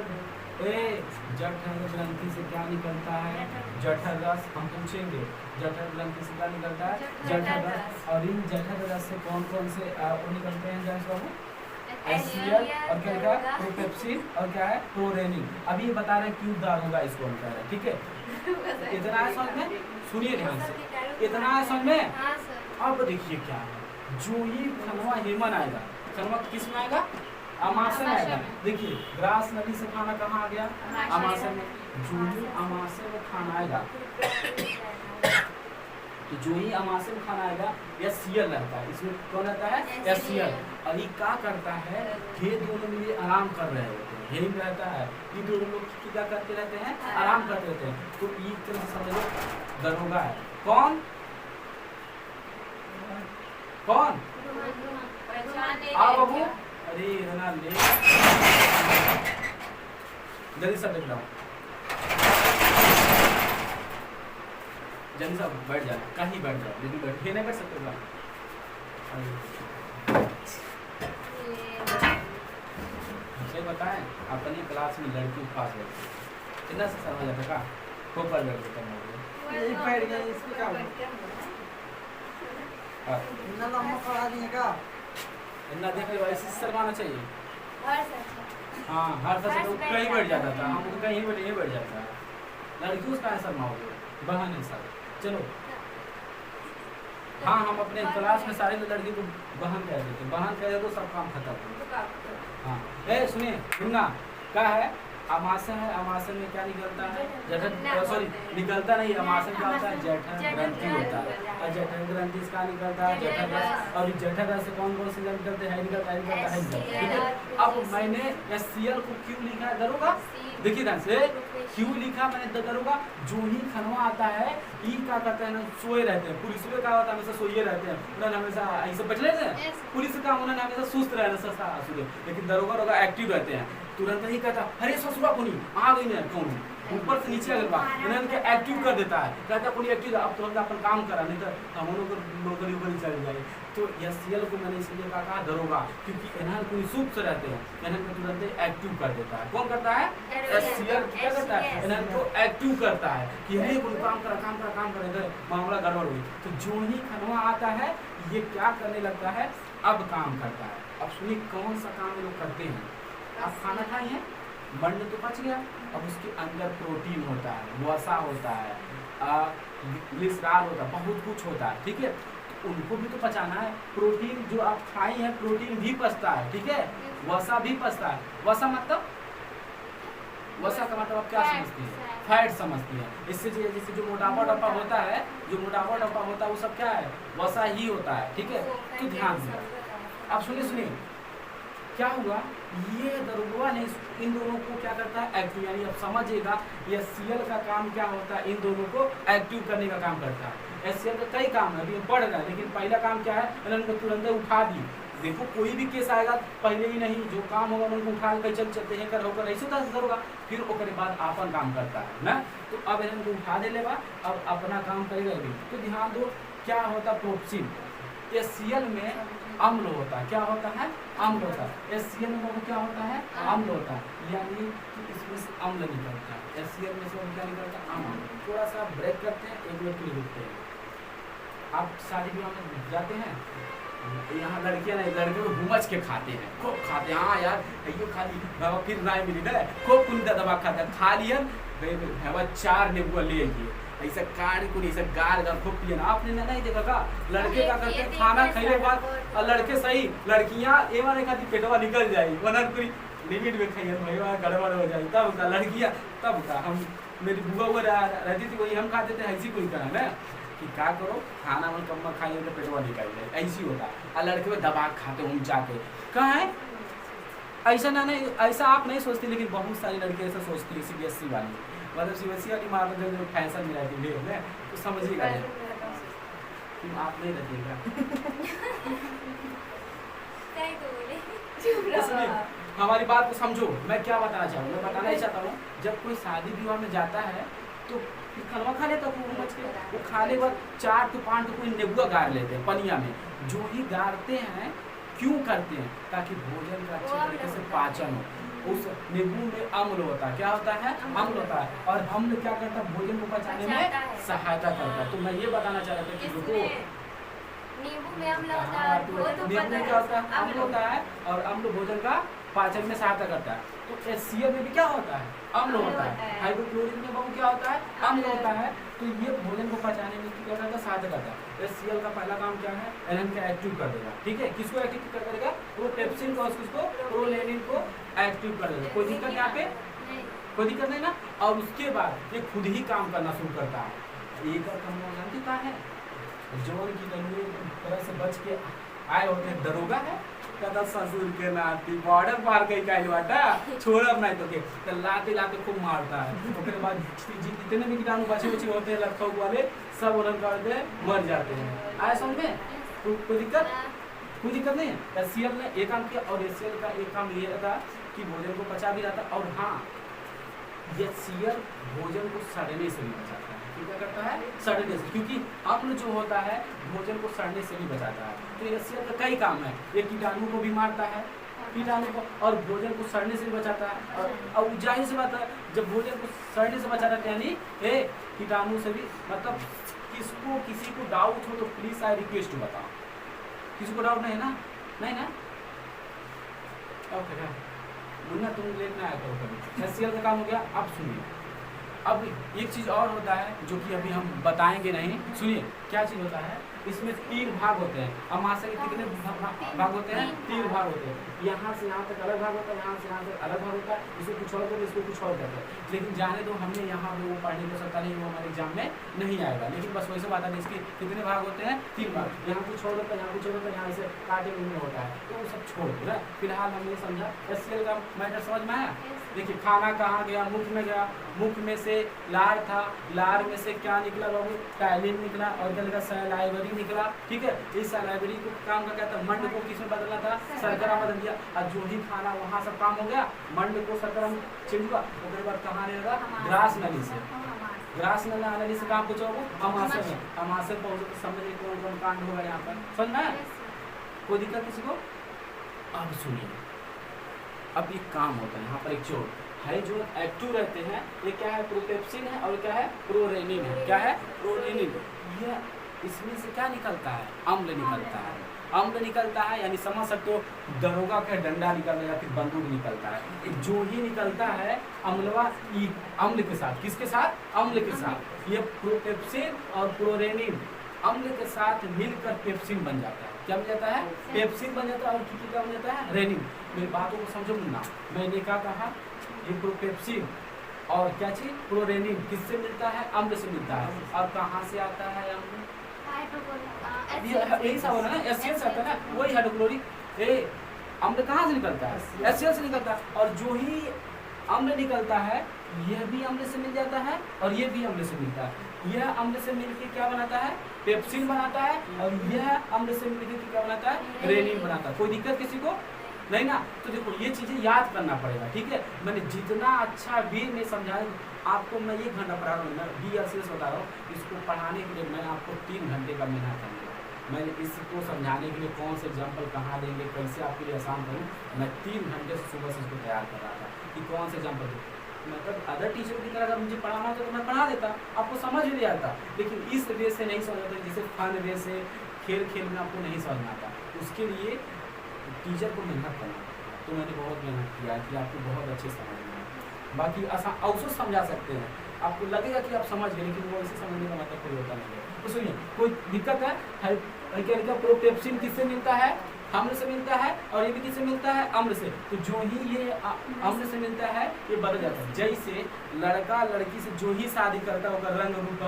ग्रंथि से क्या निकलता है? जठर रस। हम पूछेंगे जठर ग्रंथि से क्या निकलता है? जठर रस। और इन जठर रस से कौन कौन से वो निकलते हैं जान बाबू? HCl और क्या लिखा है? प्रोपेप्सिन और क्या है? प्रोरेनिन। अभी ये बता रहे हैं क्यों दारोगा इसको हम कह रहे हैं, ठीक है। इतना है समझ में? सुनिए ध्यान से, इतना है समझ में? अब देखिए क्या है, जो ही खनवा हेमन आएगा, खनवा किस में आएगा? अमाशय में आएगा। देखिए ग्रास नदी से खाना कहाँ आ गया? अमाशय में। जो ही अमाशय में खाना आएगा, तो जो ही अमाशय में खाना आएगा HCl रहता है। इसमें कौन रहता है? HCl। और ये क्या करता है? ये दोनों मिले आराम कर रहे होते हैं, यही रहता है। ये दोनों लोग क्या करते रहते हैं? आराम करते रहते हैं। तो एक तरह से समझो दरोगा है। कौन कौन? आओ बाबू, अरे इतना ले जल्दी सब लिख लो, जल्दी सब बैठ जाए, कहीं बैठ जाओ, लेकिन बैठे नहीं बैठ सकते ना। सही बताएं, अपनी क्लास में लड़की पास हो इतना से समझ आता का को पर लड़के करना ये बैठ गया, इसको क्या हुआ? इतना लंबा पढ़ा दिए का इतना देख लो, ऐसे शर्माना चाहिए। हाँ हर फसल तो कहीं बैठ जाता था, हम तो कहीं बैठ जाता है। लड़की उसका शर्माओगे? बहन है सर, चलो हाँ हम अपने क्लास में सारे लड़की को बहन कह देते, बहन कह दे तो सब काम खत्म। हाँ ए सुनिए सुनना, क्या है? अमाशय है, अमाशय में क्या निकलता है? जठर सॉरी निकलता नहीं, अमाशय क्या होता है? जठर ग्रंथि होता है। और जठर ग्रंथि इसका निकलता है जठर रस। और जठर रस से कौन कौन से निकलते हैं? ठीक है। अब मैंने HCl को क्यों लिखा है दरोगा? देखिए ध्यान से, क्यों लिखा मैंने दरोगा? जो ही खनवा आता है ई क्या करते हैं ना, सोए रहते हैं। पुलिस में क्या होता है? हमेशा सोए रहते हैं, उन्होंने हमेशा ऐसे बच लेते हैं। पुलिस का उन्होंने हमेशा सुस्त रहना सस्ता, लेकिन दरोगा एक्टिव रहते हैं। तुरंत ही कहता अरे ससुरा कोनी आ गई ना कौन ऊपर से नीचे अगर बात इन्होंने क्या एक्टिव कर देता है, कहता कोई एक्टिव अब तो हम अपन काम करा, नहीं तो हम लोग नौकरी ऊपर चल जाए। तो HCl को मैंने इसलिए कहा दरोगा, क्योंकि इन्हें कोई सूप से रहते हैं, इन्हें तुरंत एक्टिव कर देता है। कौन करता है? HCl क्या करता है? इन्हें को एक्टिव करता है कि अरे कोई काम करा मामला गड़बड़ हुई। तो जो ही खनवा आता है ये क्या करने लगता है? अब काम करता है। अब सुनिए कौन सा काम लोग करते हैं। आप खाना खाए हैं, मंड तो पच गया, अब उसके अंदर प्रोटीन होता है, वसा होता है, ग्लिसरॉल होता है, बहुत कुछ होता है, ठीक है। तो उनको भी तो पचाना है। प्रोटीन जो आप खाए हैं प्रोटीन भी पचता है, ठीक है। वसा भी पचता है। वसा मतलब वसा का मतलब आप क्या समझती है? फैट समझती है। इससे जैसे जो मोटापा होता है, जो मोटापा होता है वो सब क्या है? वसा ही होता है, ठीक है। तो ध्यान से अब सुनिए क्या हुआ, ये दरोगा ने इन दोनों को क्या करता है? एक्टिव, यानी अब समझिएगा HCl का काम क्या होता है? इन दोनों को एक्टिव करने का काम करता है। HCl का कई काम है, अभी पढ़ रहा है, लेकिन पहला काम क्या है? इन्होंने तुरंत उठा दी। देखो कोई भी केस आएगा पहले ही नहीं, जो काम होगा उनको उठा के चलते हैं कर होकर ऐसे दरोगा, फिर उसके बाद आपन काम करता है ना। तो अब इनको उठा दे लेगा, अब अपना काम करेगा भी। तो ध्यान दो क्या होता? प्रोपेप्सिन। HCl में अम्ल होता है, क्या होता है? अम्ल होता है। HCl में क्या होता है? अम्ल होता है, यानी कि इसमें से अम्ल निकलता है। HCl में से क्या निकलता है? अम्ल। थोड़ा सा ब्रेक करते हैं, 1 मिनट के लिए रुकते हैं। आप शादी ब्याह में जाते हैं, यहाँ लड़कियां नहीं, लड़के को घुमच के खाते हैं, खूब खाते हैं। हाँ यार यो खा ली बाबा, फिर ना मिली ना, खूब कुंदा दबा खाते हैं, खा लिया बाबा 4 नींबू ले लिए, ऐसा काट को ऐसा गार गार खूब पिए। आपने ना नहीं देखा का लड़के क्या करते हैं, खाना खाने के बाद, और लड़के सही, लड़कियां ए वाले खाती पेटवा निकल जाएगी, वरना कोई लिमिट में खाइए भाई वहाँ गड़बड़ हो जाए, तब का लड़कियां, तब का हम, मेरी बुआ हुआ रहती थी वही हम खाते थे, ऐसी कोई करा ना कि क्या करो खाना में कम खाइए तो पेटवा निकल जाए, ऐसी होता। और लड़के में दबा खाते ऊंचा के कहाँ है, ऐसा ना नहीं, ऐसा आप नहीं सोचती, लेकिन बहुत सारी लड़कियां ऐसा सोचती है, CBSE वाली, मतलब CBSE वाली माँ जो फैशन में रहती है में, तो समझिएगा आप नहीं रखिएगा। हमारी बात को समझो, मैं क्या बताना चाहूँ, मैं बताना ही चाहता हूँ, जब कोई शादी विवाह में जाता है तो खलवा खा लेता है, वो खाने के बाद 4 to 5 कोई नेबुआ गाड़ लेते हैं पनिया में, जो ही गाड़ते हैं क्यों करते हैं, ताकि भोजन का अच्छे तरीके से पाचन हो। उस नींबू में अम्ल होता है, क्या होता है, अम्ल होता है, और अम्ल क्या करता है, भोजन को पचाने में सहायता करता है। तो मैं ये बताना चाह रहा था कि रुको, नींबू में अम्ल होता है, नींबू में क्या होता है, अम्ल होता है, और अम्ल भोजन का पाचन में सहायता करता है। तो HCl में भी क्या होता है, अम्ल होता है, हाइड्रोक्लोरिक में वो क्या होता है, अम्ल होता है। तो ये भोजन को पचाने में क्या करता है, सहायता करता है। HCl का पहला काम क्या है, एलन को एक्टिव कर देगा, ठीक है, किसको एक्टिव कर देगा, प्रोपेप्सिन को, किसको, प्रोलेनिन को एक्टिव कर देगा। कोई दिक्कत यहाँ पे, कोई दिक्कत नहीं ना। और उसके बाद ये खुद ही काम करना शुरू करता है। एक और काम जानती क्या है, जौन की तरह से बच के आए होते हैं, दरोगा है कहता ससुर के नाती बॉर्डर पार कई काइल बाटा छोड़ब नहीं तो के लाते लाते खूब मारता है। तो फिर बाद जितने भी कीटाणु बचे बचे होते हैं लखनऊ वाले सब उन्हें करते मर जाते हैं। आया समझ में, कोई दिक्कत नहीं है। HCl ने एक काम किया, और HCl का एक काम ये था कि भोजन को पचा भी जाता। और हाँ, HCl भोजन को सड़ने से भी बचाता है। क्या करता है, सड़ने से, क्योंकि अम्ल जो होता है भोजन को सड़ने से भी बचाता है। तो HCl का कई काम है, ये कीटाणु को भी मारता है, कीटाणु को, और भोजन को सड़ने से भी बचाता है। और जाहिर सी बात है, जब भोजन को सड़ने से बचाता है यानी कीटाणु से भी, मतलब किसको किसी को डाउट हो तो प्लीज आई रिक्वेस्ट बताओ, किसी को डाउट नहीं ना, नहीं ना, ओके मुन्ना तुम लेट में आया करो कभी। HCl का काम हो गया। अब सुनिए, अब एक चीज़ और होता है जो कि अभी हम बताएंगे नहीं, सुनिए क्या चीज़ होता है। इसमें 3 भाग होते हैं। अमाशय के कितने भाग होते हैं, 3 भाग होते हैं। यहाँ से यहाँ तक अलग भाग होता है, यहाँ से अलग भाग होता है, इसको कुछ और करते, इसको कुछ और करते हैं। लेकिन जाने दो, हमने यहाँ पे वो पढ़ने को सकता नहीं, वो हमारे एग्जाम में नहीं आएगा। लेकिन बस वैसे बात है, इसके कितने भाग होते हैं, 3 भाग। यहाँ कुछ और होता है, यहाँ कुछ और होता है, यहाँ से काटे में होता है, तो वो सब छोड़ दो ना। फिलहाल हमने समझा HCl का मैटर समझ में आया। देखिए खाना कहाँ गया, मुख में गया, मुख में से लार था, लार में से क्या निकला बाबू, टाइलिन निकला, और क्या निकला, सलाइवरी निकला, ठीक है। इस सलाइवरी को काम का क्या था, मंड को किसमें बदलना था, शर्करा बदल दिया। और जो ही खाना वहाँ सब काम हो गया, मंड को शर्करा में चेंज हुआ, उसके बाद कहाँ आने लगा, ग्रास नली से, ग्रास नली से काम पहुँचा वो अमाशय में, अमाशय पहुँचे तो समझिए कौन कौन कांड होगा यहाँ पर, समझ में कोई दिक्कत किसी को। अब सुनिए, अब एक काम होता है यहाँ पर, एक जो है जो एक्टिव रहते हैं, ये क्या है, प्रोपेप्सिन है, और क्या है, प्रोरेनिन है। क्या है, प्रोरेनिन। ये इसमें से क्या निकलता है, अम्ल निकलता है, अम्ल निकलता है, यानी समझ सकते हो दरोगा का डंडा निकलता है या फिर बंदूक निकलता है। जो ही निकलता है अम्लवा, अम्ल के साथ, किसके साथ, अम्ल के साथ। ये प्रोपेप्सिन और प्रोरेनिन अम्ल के साथ मिलकर पेप्सिन बन जाता है। क्या बन जाता है, पेप्सिन बन जाता है। और क्या बन जाता है, रेनिन। मेरी बातों को समझो मुन्ना, मैंने क्या कहा, ये प्रोपेप्सिन और क्या चीज, प्रोरेनिन किससे मिलता है, अम्ल से मिलता है। और कहाँ से आता है अम्ल, यही सब होना ना, HCl से आता है ना, वही हाइड्रोक्लोरिक अम्ल कहाँ से निकलता है, HCl से निकलता है। और जो ही अम्ल निकलता है यह भी अम्ल से मिल जाता है, और ये भी अम्ल से मिलता है। यह अम्ल से मिलकर क्या बनाता है, पेप्सिन बनाता है, और यह अम्ल से मिलकर क्या बनाता है, रेनिन बनाता है। कोई दिक्कत किसी को नहीं ना। तो देखो ये चीजें याद करना पड़ेगा, ठीक है। मैंने जितना अच्छा वे में समझाया आपको, मैं 1 घंटा पढ़ा रहा हूँ, मैं BRCS बता रहा हूँ। इसको पढ़ाने के लिए मैं आपको 3 घंटे का मेहनत करूँगा। मैं इसको समझाने के लिए कौन से एग्जाम्पल कहाँ देंगे, कैसे आपके लिए आसान करूँ, मैं 3 घंटे से सुबह से इसको तैयार कर रहा था कि कौन से एग्जाम्पल दूँ। मतलब अदर टीचर की तरह अगर मुझे पढ़ाना होता तो मैं पढ़ा देता, आपको समझ भी नहीं आता। लेकिन इस वे से नहीं समझ आता, जैसे फन वे से, खेल खेल में आपको नहीं समझ में आता, उसके लिए टीचर को मेहनत करना। तो मैंने बहुत मेहनत किया कि आपको बहुत अच्छे समझ में आए। बाकी अवसर समझा सकते हैं, आपको लगेगा कि आप समझ गए, लेकिन वो ऐसे समझने का मतलब कोई होता नहीं है। तो सुनिए, कोई दिक्कत है क्या प्रोपेप्सिन किससे मिलता है? अम्ल से मिलता है, और ये भी किससे मिलता है? अम्ल से। तो जो ही ये अम्ल से मिलता है ये बदल जाता है। जैसे लड़का लड़की से जो ही शादी करता है रंग रूप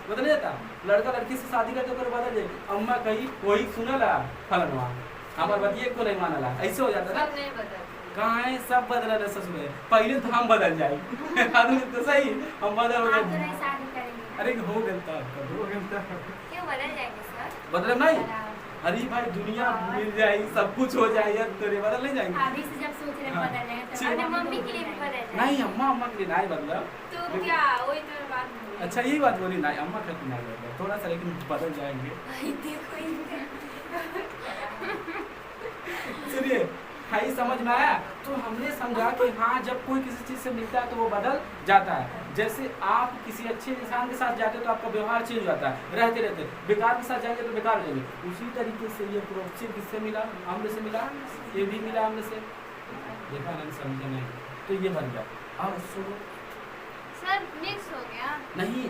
बदल जाता। लड़का लड़की से शादी करते बदल जाए। अम्मा कही वही सुनला फलनवा हमारे बतिए को नहीं मानला, ऐसे हो जाता ना। कहाँ है सब बदल रहे ससुर, पहले तो हम बदल जाए तो सही हम बदल हो गए। अरे हो गया बदल नहीं। अरे भाई दुनिया मिल जाएगी, सब कुछ हो जाएगा, तेरे बदल नहीं जाएंगे। अभी से जब सोच रहे बदलने तो अपने मम्मी के लिए भी बदल नहीं, अम्मा के लिए नहीं बदला। तो क्या वही तो बात। अच्छा यही बात बोली, नहीं अम्मा के लिए नहीं बदला, थोड़ा सा लेकिन बदल जाएंगे। सुनिए, हाई समझ में आया? तो हमने समझा कि हाँ जब कोई किसी चीज़ से मिलता है तो वो बदल जाता है। जैसे आप किसी अच्छे इंसान के साथ जाते हो तो आपका व्यवहार चेंज हो जाता है रहते रहते, बेकार के साथ जाएंगे तो बेकार हो जाएंगे। उसी तरीके से ये प्रोपेप्सिन किससे मिला? अम्ल से मिला, ये भी मिला अम्ल से। देखा नहीं, समझे नहीं? तो ये बन गया। अब सुनो सर, मिक्स हो गया नहीं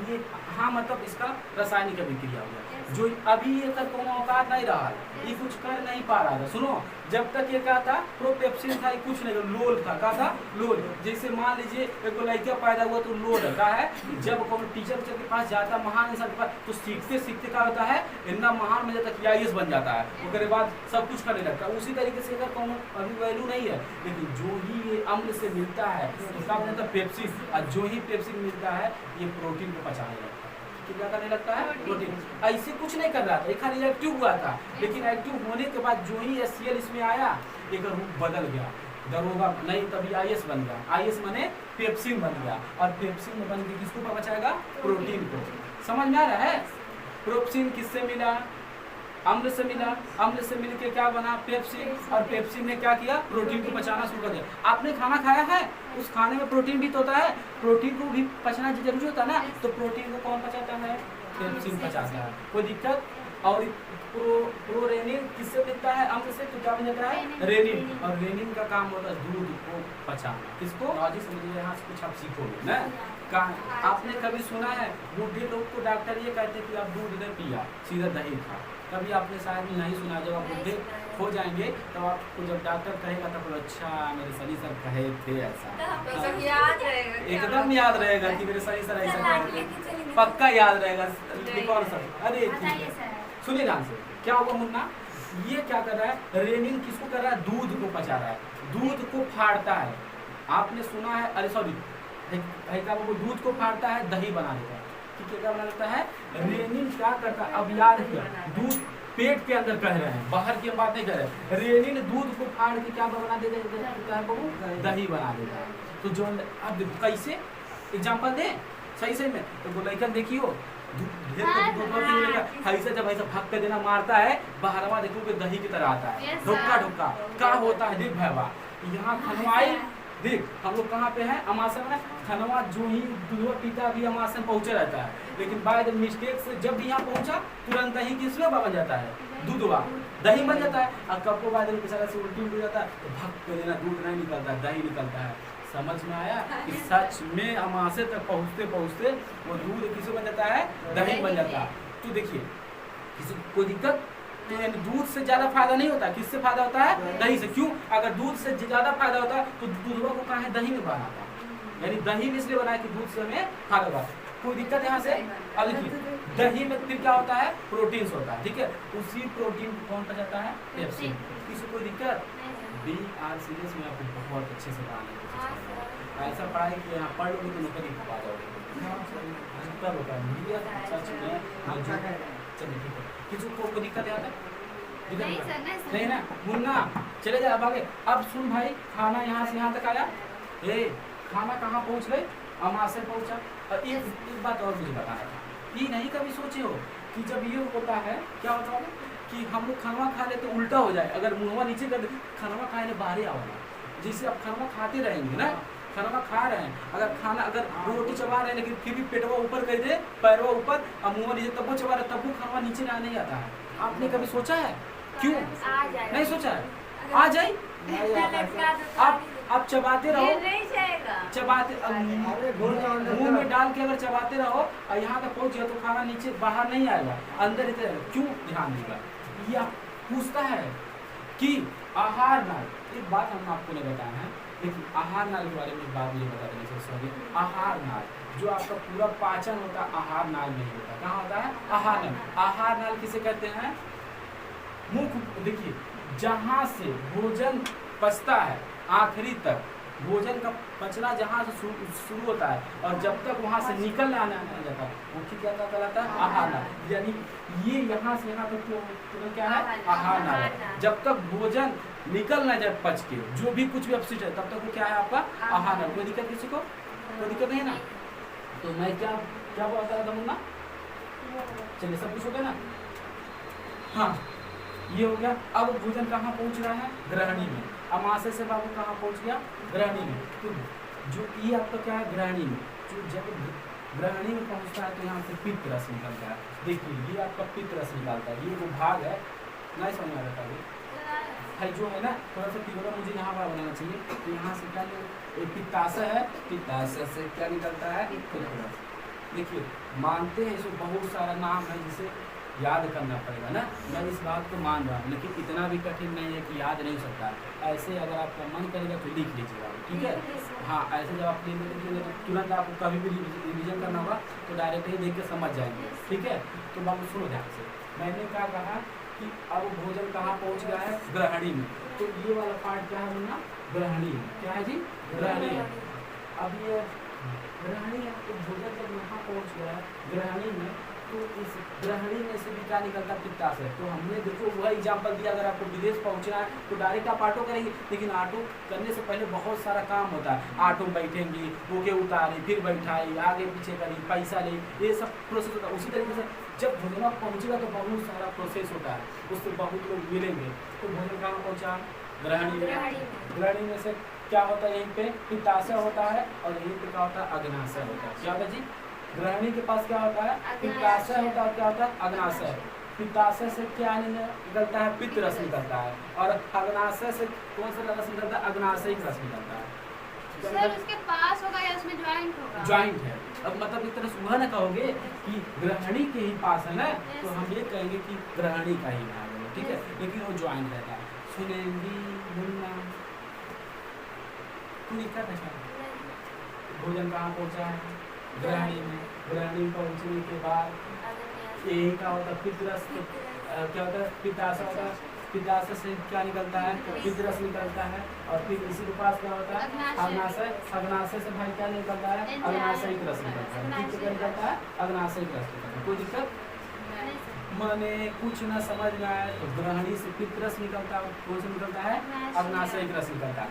ये, हाँ मतलब इसका रासायनिक अभिक्रिया हो गया। जो अभी ये तक कोनो औकात नहीं रहा, ये कुछ कर नहीं पा रहा था। सुनो, जब तक ये क्या था? प्रोपेप्सिन था, ये कुछ नहीं, लोल था। क्या था? लोल। जैसे मान लीजिए एक लड़का पैदा हुआ तो लोल क्या है? जब कोनो टीचर के पास जाता, महान इंसान के पास, तो सीखते सीखते क्या होता है? इतना महान में जाता कि आईएएस बन जाता है, उसके बाद सब कुछ करने लगता है। उसी तरीके से अगर कोनो अभी वैल्यू नहीं है, लेकिन जो ही ये अम्ल से मिलता है तो क्या बनता है? पेप्सिन। और जो ही पेप्सिन मिलता है ये प्रोटीन को पचाने लगता है। क्या करने लगता है? प्रोटीन। ऐसे कुछ नहीं कर रहा था, एक खाली एक्टिव हुआ था, लेकिन एक्टिव होने के बाद जो ही HCl इसमें आया एक रूप बदल गया। दरोगा नहीं, तभी आईएएस बन गया। आईएएस माने पेप्सिन बन गया, और पेप्सिन बन के किसको बचाएगा? प्रोटीन को। समझ में आ रहा है? प्रोपेप्सिन किससे मिला? अम्ल से मिला। अम्ल से मिल के क्या बना? पेप्सिन। और पेप्सिन ने क्या किया? प्रोटीन को पचाना शुरू कर दिया। आपने खाना खाया है, उस खाने में प्रोटीन भी तो होता है, प्रोटीन को भी पचना जरूरी होता है ना। तो प्रोटीन को कौन पचाता है? पेप्सिन पचाता है। कोई दिक्कत? और प्रोरेनिन किससे मिलता है? अम्ल से। तो क्या बन जाता है? रेनिन। और रेनिन का काम होता है दूध को पचाना। किसको? लॉजिक समझिए, यहाँ से कुछ आप सीखोगे ना। आपने कभी सुना है बूढ़े लोग को डॉक्टर ये कहते हैं कि आप दूध नहीं पिया, सीधा दही खा? कभी आपने शायद नहीं सुना। जब आप बूढ़े हो जाएंगे तो आपको जब डॉक्टर कहेगा तब अच्छा मेरे सनी सर कहे थे ऐसा, एकदम याद रहेगा कि मेरे सनी सर ऐसा कहे थे, पक्का याद रहेगा। कौन सर? अरे सुनिए ध्यान से, क्या होगा मुन्ना? ये क्या कर रहा है? रेनिन किसको कर रहा है? दूध को पचा रहा है, दूध को फाड़ता है। आपने सुना है, अरे सॉरी, वो दूध को फाड़ता है, दही बना देता है। क्या बना देता है? रेनिन क्या करता है? अब याद किया, दूध पेट के अंदर कह रहे हैं, बाहर की हम बात नहीं कर रहे। रेनिन दूध को फाड़ के क्या बना देता है? दही बना देता है। तो जो अब कैसे एग्जाम्पल दे सही सही में, तो लड़का देखियो ऐसा जब ऐसा भाग कर देना मारता है, बाहरवा देखो दही की तरह आता है, ढुक्का ढुक्का। क्या होता है? देख भैया यहाँ खनवाई, देख हम लोग कहाँ पे हैं? अमासन में। खनवा जो ही दूधवा पीता भी अमासन पहुँचे रहता है, लेकिन बाय द मिस्टेक से जब भी यहाँ पहुँचा तुरंत दही किसमें बन जाता है? दूधवा दही बन जाता है। और कब को बाद बेचारा से उल्टी हो जाता है तो भग कर देना, दूध नहीं निकलता, दही निकलता है। समझ में आया कि सच में अमासे तक पहुँचते पहुँचते वो दूध किसे बन जाता है? दही बन जाता है। तो देखिए किसी कोई दिक्कत तो यानी दूध से ज्यादा फायदा नहीं होता। किससे फायदा होता है? दही से। क्यों? अगर दूध से ज्यादा फायदा होता तो दूधवा को कहा है? दही में बनाना था। यानी दही में इसलिए बनाया कि दूध से हमें फायदा होगा। कोई दिक्कत यहाँ से? अब देखिए दही में फिर क्या होता है? प्रोटीन होता है, ठीक है। उसी प्रोटीन को कौन पचाता है? पेप्सिन। किसी कोई दिक्कत? BRCS में आपको बहुत अच्छे से पढ़ाने की कोशिश करेंगे। ऐसा पढ़ाई कि यहाँ पढ़ लोगे तो नौकरी पा जाओगे। तब होता है सच में। चलिए ठीक है, किसी को कोई दिक्कत है? नहीं ना मुन्ना, चले जाए अब आगे। अब सुन भाई, खाना यहाँ से यहाँ तक आया, खाना कहाँ पहुँच गए? अमाशय पहुँचा। और एक बात और मुझे बताना था, ये नहीं कभी सोचे हो कि जब ये होता है क्या होता है कि हम लोग खाना खा ले तो उल्टा हो जाए, अगर मुँहवा नीचे कर दे, खाना खाए बाहर आवाना। जैसे आप खाना खाते रहेंगे ना खाना खा रहे हैं, अगर खाना अगर रोटी चबा रहे हैं लेकिन फिर भी पेटवा ऊपर कर दे, पैरवा ऊपर और मुँह नीचे, तब वो चबा रहे, तब वो खाना नीचे ना नहीं आता है। आपने कभी सोचा है क्यों? नहीं सोचा है, आ जाए आप चबाते रहो, चबाते मुंह में डाल के अगर चबाते रहो और यहाँ तक पहुँच गया तो खाना नीचे बाहर नहीं आएगा, अंदर ही रहेगा। क्यों ध्यान देगा? यह पूछता है कि आहार नाल, एक बात हम आपको नहीं बताए हैं, लेकिन आहार नाल के बारे में बात मुझे बता देनी चाहिए। आहार नाल जो आपका पूरा पाचन होता है आहार नाल में ही होता है। कहाँ होता है? आहार नाल। आहार नाल किसे कहते हैं? मुख, देखिए जहाँ से भोजन पचता है आखिरी तक, भोजन का पचना जहाँ से शुरू होता है और जब तक वहाँ से निकल आना नहीं जाता, वो क्या कहलाता है? आहार नाल। यानी ये यहाँ से यहाँ तक तो क्या है? आहार नाल। जब तक भोजन निकल ना जाए पच के, जो भी कुछ भी अपशिष्ट है, तब तक वो क्या है आपका? आहार नाल। कोई दिक्कत किसी को? कोई दिक्कत नहीं है ना? तो मैं क्या क्या बोलता था मुन्ना? चलिए सब कुछ हो गया ना? हाँ, ये हो गया। अब भोजन कहाँ पहुँच रहा है? ग्रहणी में। अमाशय से बाबू कहाँ पहुँच गया? ग्रहणी में। तो जो ये आपका क्या है? ग्रहणी में। जो जब ग्रहणी में पहुँचता है तो यहाँ से पित्त रस निकलता है। देखिए ये आपका पित्त रस निकलता है, ये वो भाग है, नहीं समझ में आता है जो है ना, थोड़ा सा तीव्र मुझे यहाँ पर बनाना चाहिए। तो यहाँ से क्या पित्ताशय है, पित्ताशय से क्या निकलता है? पित्त रस। देखिए मानते हैं इसमें बहुत सारा नाम है जिसे याद करना पड़ेगा ना, मैं इस बात को मान रहा हूँ, लेकिन इतना भी कठिन नहीं है कि याद नहीं हो सकता। ऐसे अगर आपका मन करेगा तो लिख लीजिएगा, ठीक है? हाँ, ऐसे जब आप लिखेंगे तो तुरंत आपको कभी भी रिविजन करना होगा तो डायरेक्ट ही देख के समझ जाएंगे, ठीक है? तो बाबू सुनो ध्यान से, मैंने क्या कहा कि अब भोजन कहाँ पहुँच गया है? ग्रहणी में। तो ये वाला पार्ट क्या है बोलना? ग्रहणी। क्या है जी? ग्रहणी। अब ये ग्रहणी है, तो भोजन जब यहाँ पहुँच गया है ग्रहणी में, तो इस ग्रहणी में से भी क्या निकलता है? पित्ताशय। तो हमने देखो वह एग्जाम्पल दिया, अगर आपको विदेश पहुंचना है तो डायरेक्ट आप ऑटो करेंगे, लेकिन ऑटो करने से पहले बहुत सारा काम होता है। ऑटो में बैठेंगी, ओके उतारी, फिर बैठाई, आगे पीछे करी, पैसा ले, ये सब प्रोसेस होता है। उसी तरीके से जब भोजन पहुँचेगा तो बहुत सारा प्रोसेस होता है, उससे बहुत लोग मिलेंगे। तो भोजन कहाँ पहुँचा? ग्रहणी में। ग्रहणी में से क्या होता है? यहीं पे पित्ताशय होता है और यहीं पे क्या होता है? अग्नाशय होता है। क्या होता है जी? ग्रहणी के पास क्या होता है? पित्ताशय होता है। क्या होता है? अग्नाशय। पित्ताशय से क्या निकलता है? पित्त रस निकलता है। और अग्नाशय से कौन सा रस निकलता है? अग्नाशयिक रस निकलता है। सर उसके पास होगा या उसमें ज्वाइंट होगा? ज्वाइंट है। अब मतलब एक तरह से वह ना कहोगे कि ग्रहणी के ही पास है ना, तो हम ये कहेंगे कि ग्रहणी का ही भाग है, ठीक है? लेकिन वो ज्वाइंट रहता है। सुनेंगी मुन्ना कोई दिक्कत है? भोजन कहाँ पहुँचा है? ग्रहणी में। ग्रहणी पहुँचने के बाद यही क्या होता है? पित्त रस। क्या होता है? पित्ताशय होता है। पित्ताशय से क्या निकलता है? पित्त रस निकलता है। और फिर इसी के पास क्या होता है? अग्नाशय। अग्नाशय से भाई क्या निकलता है? अग्नाशयिक रस निकलता है। क्या निकलता है? अग्नाशयिक रस निकलता है। कोई दिक्कत? मैंने कुछ न समझ में आया तो ग्रहणी से पित्त रस निकलता है, कौन से निकलता है? अग्नाशयिक रस निकलता है।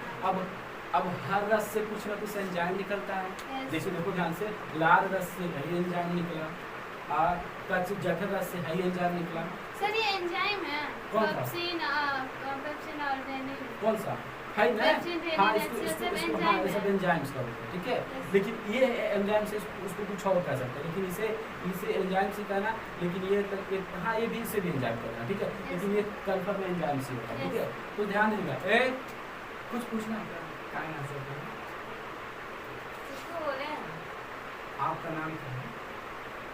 अब हर रस से कुछ ना कुछ एंजाइम निकलता है। जैसे देखो ध्यान से, लाल रस से हई एंजाइम निकला, और कच्चे जठर रस से हई एंजाइम निकला। सर ये एंजाइम है? कौन सा? पेप्सिन और रेनिन। कौन सा है ना? हाँ, इसको हाँ, ये सब एंजाइम्स का होता है, ठीक है? लेकिन ये एंजाइम से उसको कुछ और कह सकते हैं, लेकिन इसे एंजाइम से कहना, लेकिन ये हाँ ये भी इससे भी एंजाइम करना, ठीक है? लेकिन ये कन्फर्म एंजाइम से होता है, ठीक है? तो ध्यान दीजिएगा। कुछ पूछना है? आपका नाम क्या है?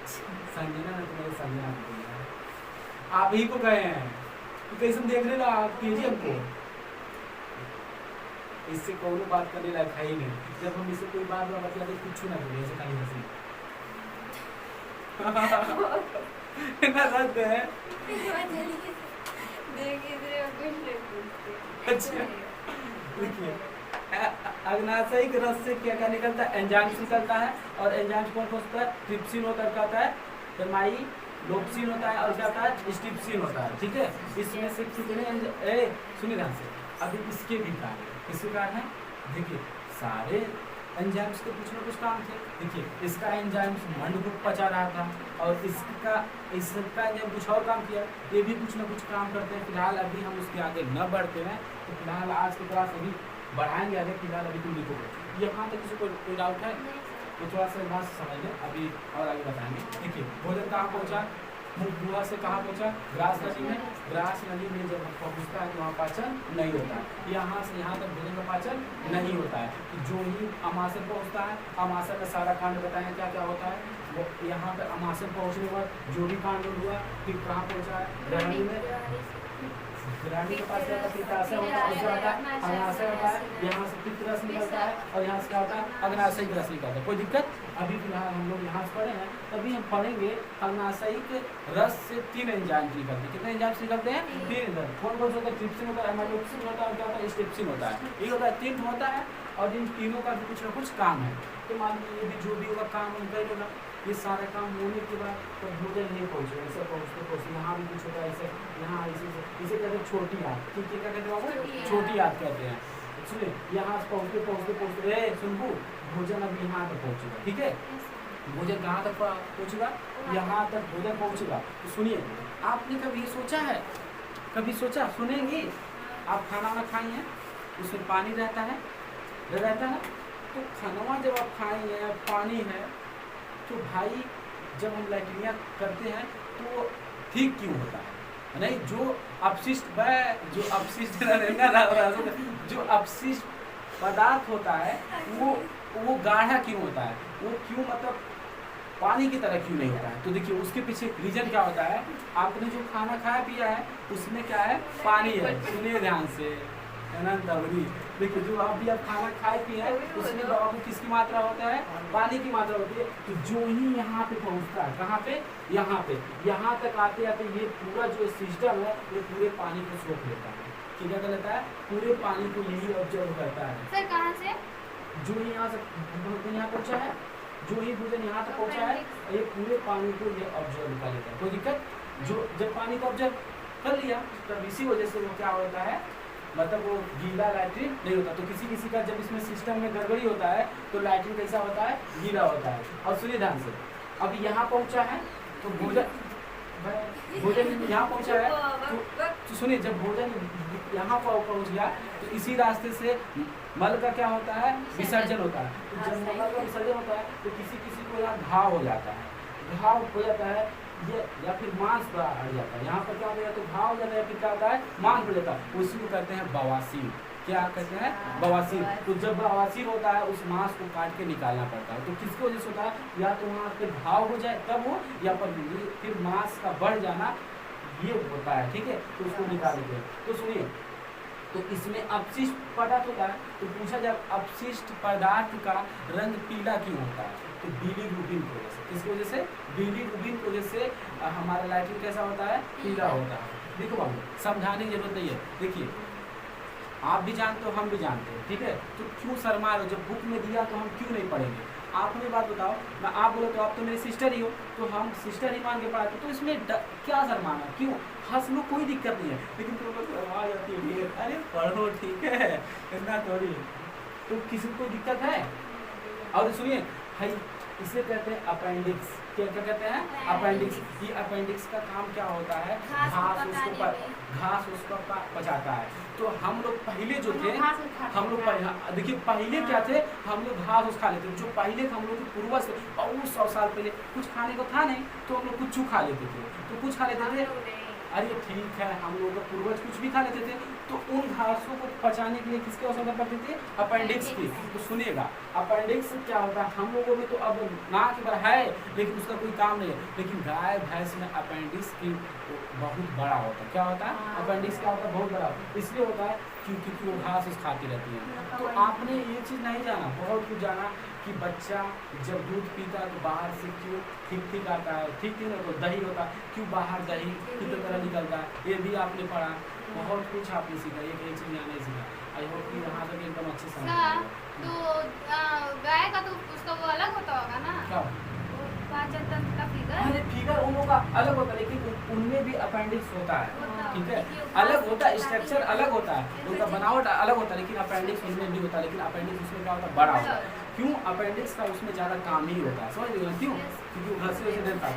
संजना ने तुम्हारे संजना बोला, आप ही को गए हैं तो कैसे देख रहे हो आप? कीजिए हमको, इससे कौन बात करने लायक है ही नहीं। जब हम इससे कोई बात मतलब कुछ ना बोले, ऐसे खाली हंसी ना रद्द है। अच्छा देखिए, अग्नाशयिक रस से क्या क्या निकलता है? एंजाइम्स निकलता है। और एंजाइम्स कौन कौन होता है? ट्रिप्सिन होता है, क्या होता है? टर्माइलोप्सिन होता है, और क्या होता है? स्ट्रिप्सिन होता है, ठीक है? इसमें से कितने सुनिए ध्यान से, अभी इसके भी कार्य, किसके कार्य है? देखिए सारे एंजाइम्स के कुछ ना कुछ काम थे। देखिए इसका एंजाइम्स मंड को पचा रहा था, और इसका एंजाइम कुछ और काम किया, ये भी कुछ ना कुछ काम करते हैं। फिलहाल अभी हम उसके आगे न बढ़ते हैं, तो फिलहाल आज की क्लास अभी बढ़ाएंगे आगे। फिलहाल अभी तुम लिखो यहाँ तक किसी को कोई डाउट है तो थोड़ा सा यहाँ से समझ लें, अभी और आगे बताएंगे। देखिए भोजन कहाँ पहुँचा, मुँह से कहाँ पहुँचा, ग्रास नदी में। ग्रास नदी में जब पहुँचता है तो वहाँ पाचन नहीं होता है, यहाँ से यहाँ तक भोजन का पाचन नहीं होता है। तो जो ही अमाशय पहुँचता है, अमाशय में सारा कांड बताएं क्या क्या होता है। वो यहाँ पर अमाशय पहुँचने के बाद जो भी कांड हुआ फिर कहाँ पहुँचा है, ग्रहणी में। ग्रहणी के पास क्या होता है, पित्ताशय होता है, उससे होता है अग्नाशय होता है, यहाँ से पित्त रस निकलता है और यहाँ से क्या होता है अग्नाशयिक रस निकलता है। कोई दिक्कत? अभी फिलहाल हम लोग यहाँ से पढ़े हैं, तभी हम पढ़ेंगे अग्नाशयिक रस से 3 एंजाइम निकलते हैं। कितने एंजाइम निकलते हैं? 3 एंजाइम। कौन कौन से होता है? ट्रिप्सिन होता है, एमाइलोक्सिन होता है और क्या होता है स्ट्रिप्सिन होता है। ये होता है 3 होता है और इन तीनों का भी कुछ ना कुछ काम है। तो मान लीजिए भी जो भी होगा काम उनका ही होगा। ये सारा काम होने के बाद तो भोजन नहीं पहुँचेगा, ऐसे पहुँचते यहाँ भी कुछ होता है, ऐसे यहाँ इसे कहते हैं छोटी आँत। ठीक है, क्या कहते हैं बाबू? छोटी आँत कहते हैं। सुनिए यहाँ पहुँचते सुनबू भोजन अभी यहाँ तक पहुँचेगा। ठीक है, भोजन कहाँ तक पहुँचेगा? यहाँ तक भोजन पहुँचेगा। तो सुनिए, आपने कभी सोचा है, कभी सोचा, सुनेंगी आप खाना वाना खाई हैं उसमें पानी रहता है तो खाना जब आप खाएंगे पानी है तो भाई जब हम लैट्रिन करते हैं तो ठीक क्यों होता है? नहीं, जो अपशिष्ट पदार्थ होता है वो गाढ़ा क्यों होता है, वो क्यों मतलब पानी की तरह क्यों नहीं होता है? तो देखिए उसके पीछे रीजन क्या होता है। आपने जो खाना खाया पिया है उसमें क्या है? पानी है। सुनिए ध्यान से, देखिए जो आप खाना खाए पिए हैं उसमें बाबू किसकी मात्रा होता है? पानी की मात्रा होती है। तो जो ही यहाँ पे पहुँचता है, कहाँ पे? यहाँ तक आते आते ये पूरा जो सिस्टम है ये पूरे पानी को सोख लेता है। क्या कर लेता है? पूरे पानी को यही ऑब्जर्व करता है। सर कहाँ से? जो ही यहाँ से भोजन यहाँ पहुँचा है, जो ही भोजन यहाँ तक पहुँचा है, ये पूरे पानी को ये ऑब्जर्व कर लेता है। कोई दिक्कत? जो जब पानी को ऑब्जर्व कर लिया तब इसी वजह से वो क्या होता है, मतलब वो गीला लैट्रिन नहीं होता। तो किसी किसी का जब इसमें सिस्टम में गड़बड़ी होता है तो लैट्रिन कैसा होता है? गीला होता है। और सुनिए ध्यान से, अब यहाँ पहुँचा है तो भोजन यहाँ पहुँचा है तो सुनिए, जब भोजन यहाँ पर पहुँच गया तो इसी रास्ते से मल का क्या होता है? विसर्जन होता है। तो जब मल का विसर्जन होता है तो किसी किसी को यहाँ घाव हो जाता है, ये या फिर मांस बढ़ जाता है। यहाँ पर क्या हो जाता है? तो घाव हो जाता है या फिर क्या होता है? मांस बढ़ जाता है। उसी को कहते हैं बवासीर। क्या कहते हैं? बवासीर। तो जब बवासीर होता है उस मांस को काट के निकालना पड़ता है। तो किसकी वजह से होता है? या तो वहाँ पे घाव हो जाए तब हो, या फिर मांस का बढ़ जाना ये होता है। ठीक है, तो उसको निकाल देते हैं। तो सुनिए, तो इसमें अपशिष्ट पदार्थ होता है। तो पूछा जब अपशिष्ट पदार्थ का रंग पीला क्यों होता है? तो बिलीरुबिन की वजह से। किसकी वजह से? बिलीरुबिन की वजह से हमारा लैट्रिन कैसा होता है? पीला होता है। देखो बाबू, समझाने की जरूरत नहीं है। देखिए आप भी जानते हो, हम भी जानते हैं। ठीक है, तो क्यों शर्मा रहे हो? जब बुक में दिया तो हम क्यों नहीं पढ़ेंगे? आप हमें बात बताओ, मैं आप बोलो तो आप तो मेरी सिस्टर ही हो, तो हम सिस्टर ही मान के पढ़ाते, तो इसमें क्या शर्माना? क्यों? हंस लो, कोई दिक्कत नहीं है। लेकिन तुम लोग शर्मा जाती है, अरे पढ़ो, ठीक है, इतना थोड़ी। तो किसी को कोई दिक्कत है? और सुनिए भाई, इसे कहते हैं अपेंडिक्स। क्या कहते हैं? अपेंडिक्स। ये अपेंडिक्स का काम क्या होता है? घास उसको पचाता है। तो हम लोग पहले जो थे, हम लोग देखिए पहले क्या थे, हम लोग घास उस खा लेते। जो पहले हम लोग के पूर्वज से बहुत 100 साल पहले कुछ खाने को था नहीं, तो हम लोग कुछ खा लेते थे। तो कुछ खा लेते थे, अरे ठीक है, हम लोग का पूर्वज कुछ भी खा लेते थे। तो उन घासों को पचाने के लिए किसकी आवश्यकता पड़ती थी? अपेंडिक्स की। तो सुनिएगा, अपेंडिक्स क्या होता है? हम लोगों में तो अब नाक भर है लेकिन उसका कोई काम नहीं है, लेकिन गाय भैंस में अपेंडिक्स की बहुत बड़ा होता है। क्या होता है? अपेंडिक्स क्या होता है? बहुत बड़ा। इसलिए होता है क्योंकि वो घास खाती रहती है। तो आपने ये चीज़ नहीं जाना, बहुत कुछ जाना कि बच्चा जब दूध पीता है तो बाहर से क्यों ठीक आता है, ठीक नहीं तो दही होता है, क्यों बाहर दही की तरह निकलता है, ये भी आपने पढ़ा। बहुत कुछ आपने सीखा, एक चीज़ यहाँ नहीं सीखा। आई होप कि यहाँ तक एकदम अच्छे समझ। तो गाय का तो उसका वो अलग होता होगा ना? क्या? पाचन तंत्र का फिगर? अरे फिगर उन लोगों का अलग होता है, लेकिन उनमें भी अपेंडिक्स होता है। ठीक है, अलग होता है, स्ट्रक्चर अलग होता है, उनका बनावट अलग होता है, लेकिन अपेंडिक्स उनमें भी होता है। लेकिन अपेंडिक्स उसमें क्या होता है? बड़ा होता है। क्यों? अपेंडिक्स का उसमें ज़्यादा काम ही होता है। समझ लीजिए क्यों? क्योंकि वो घर से देता है।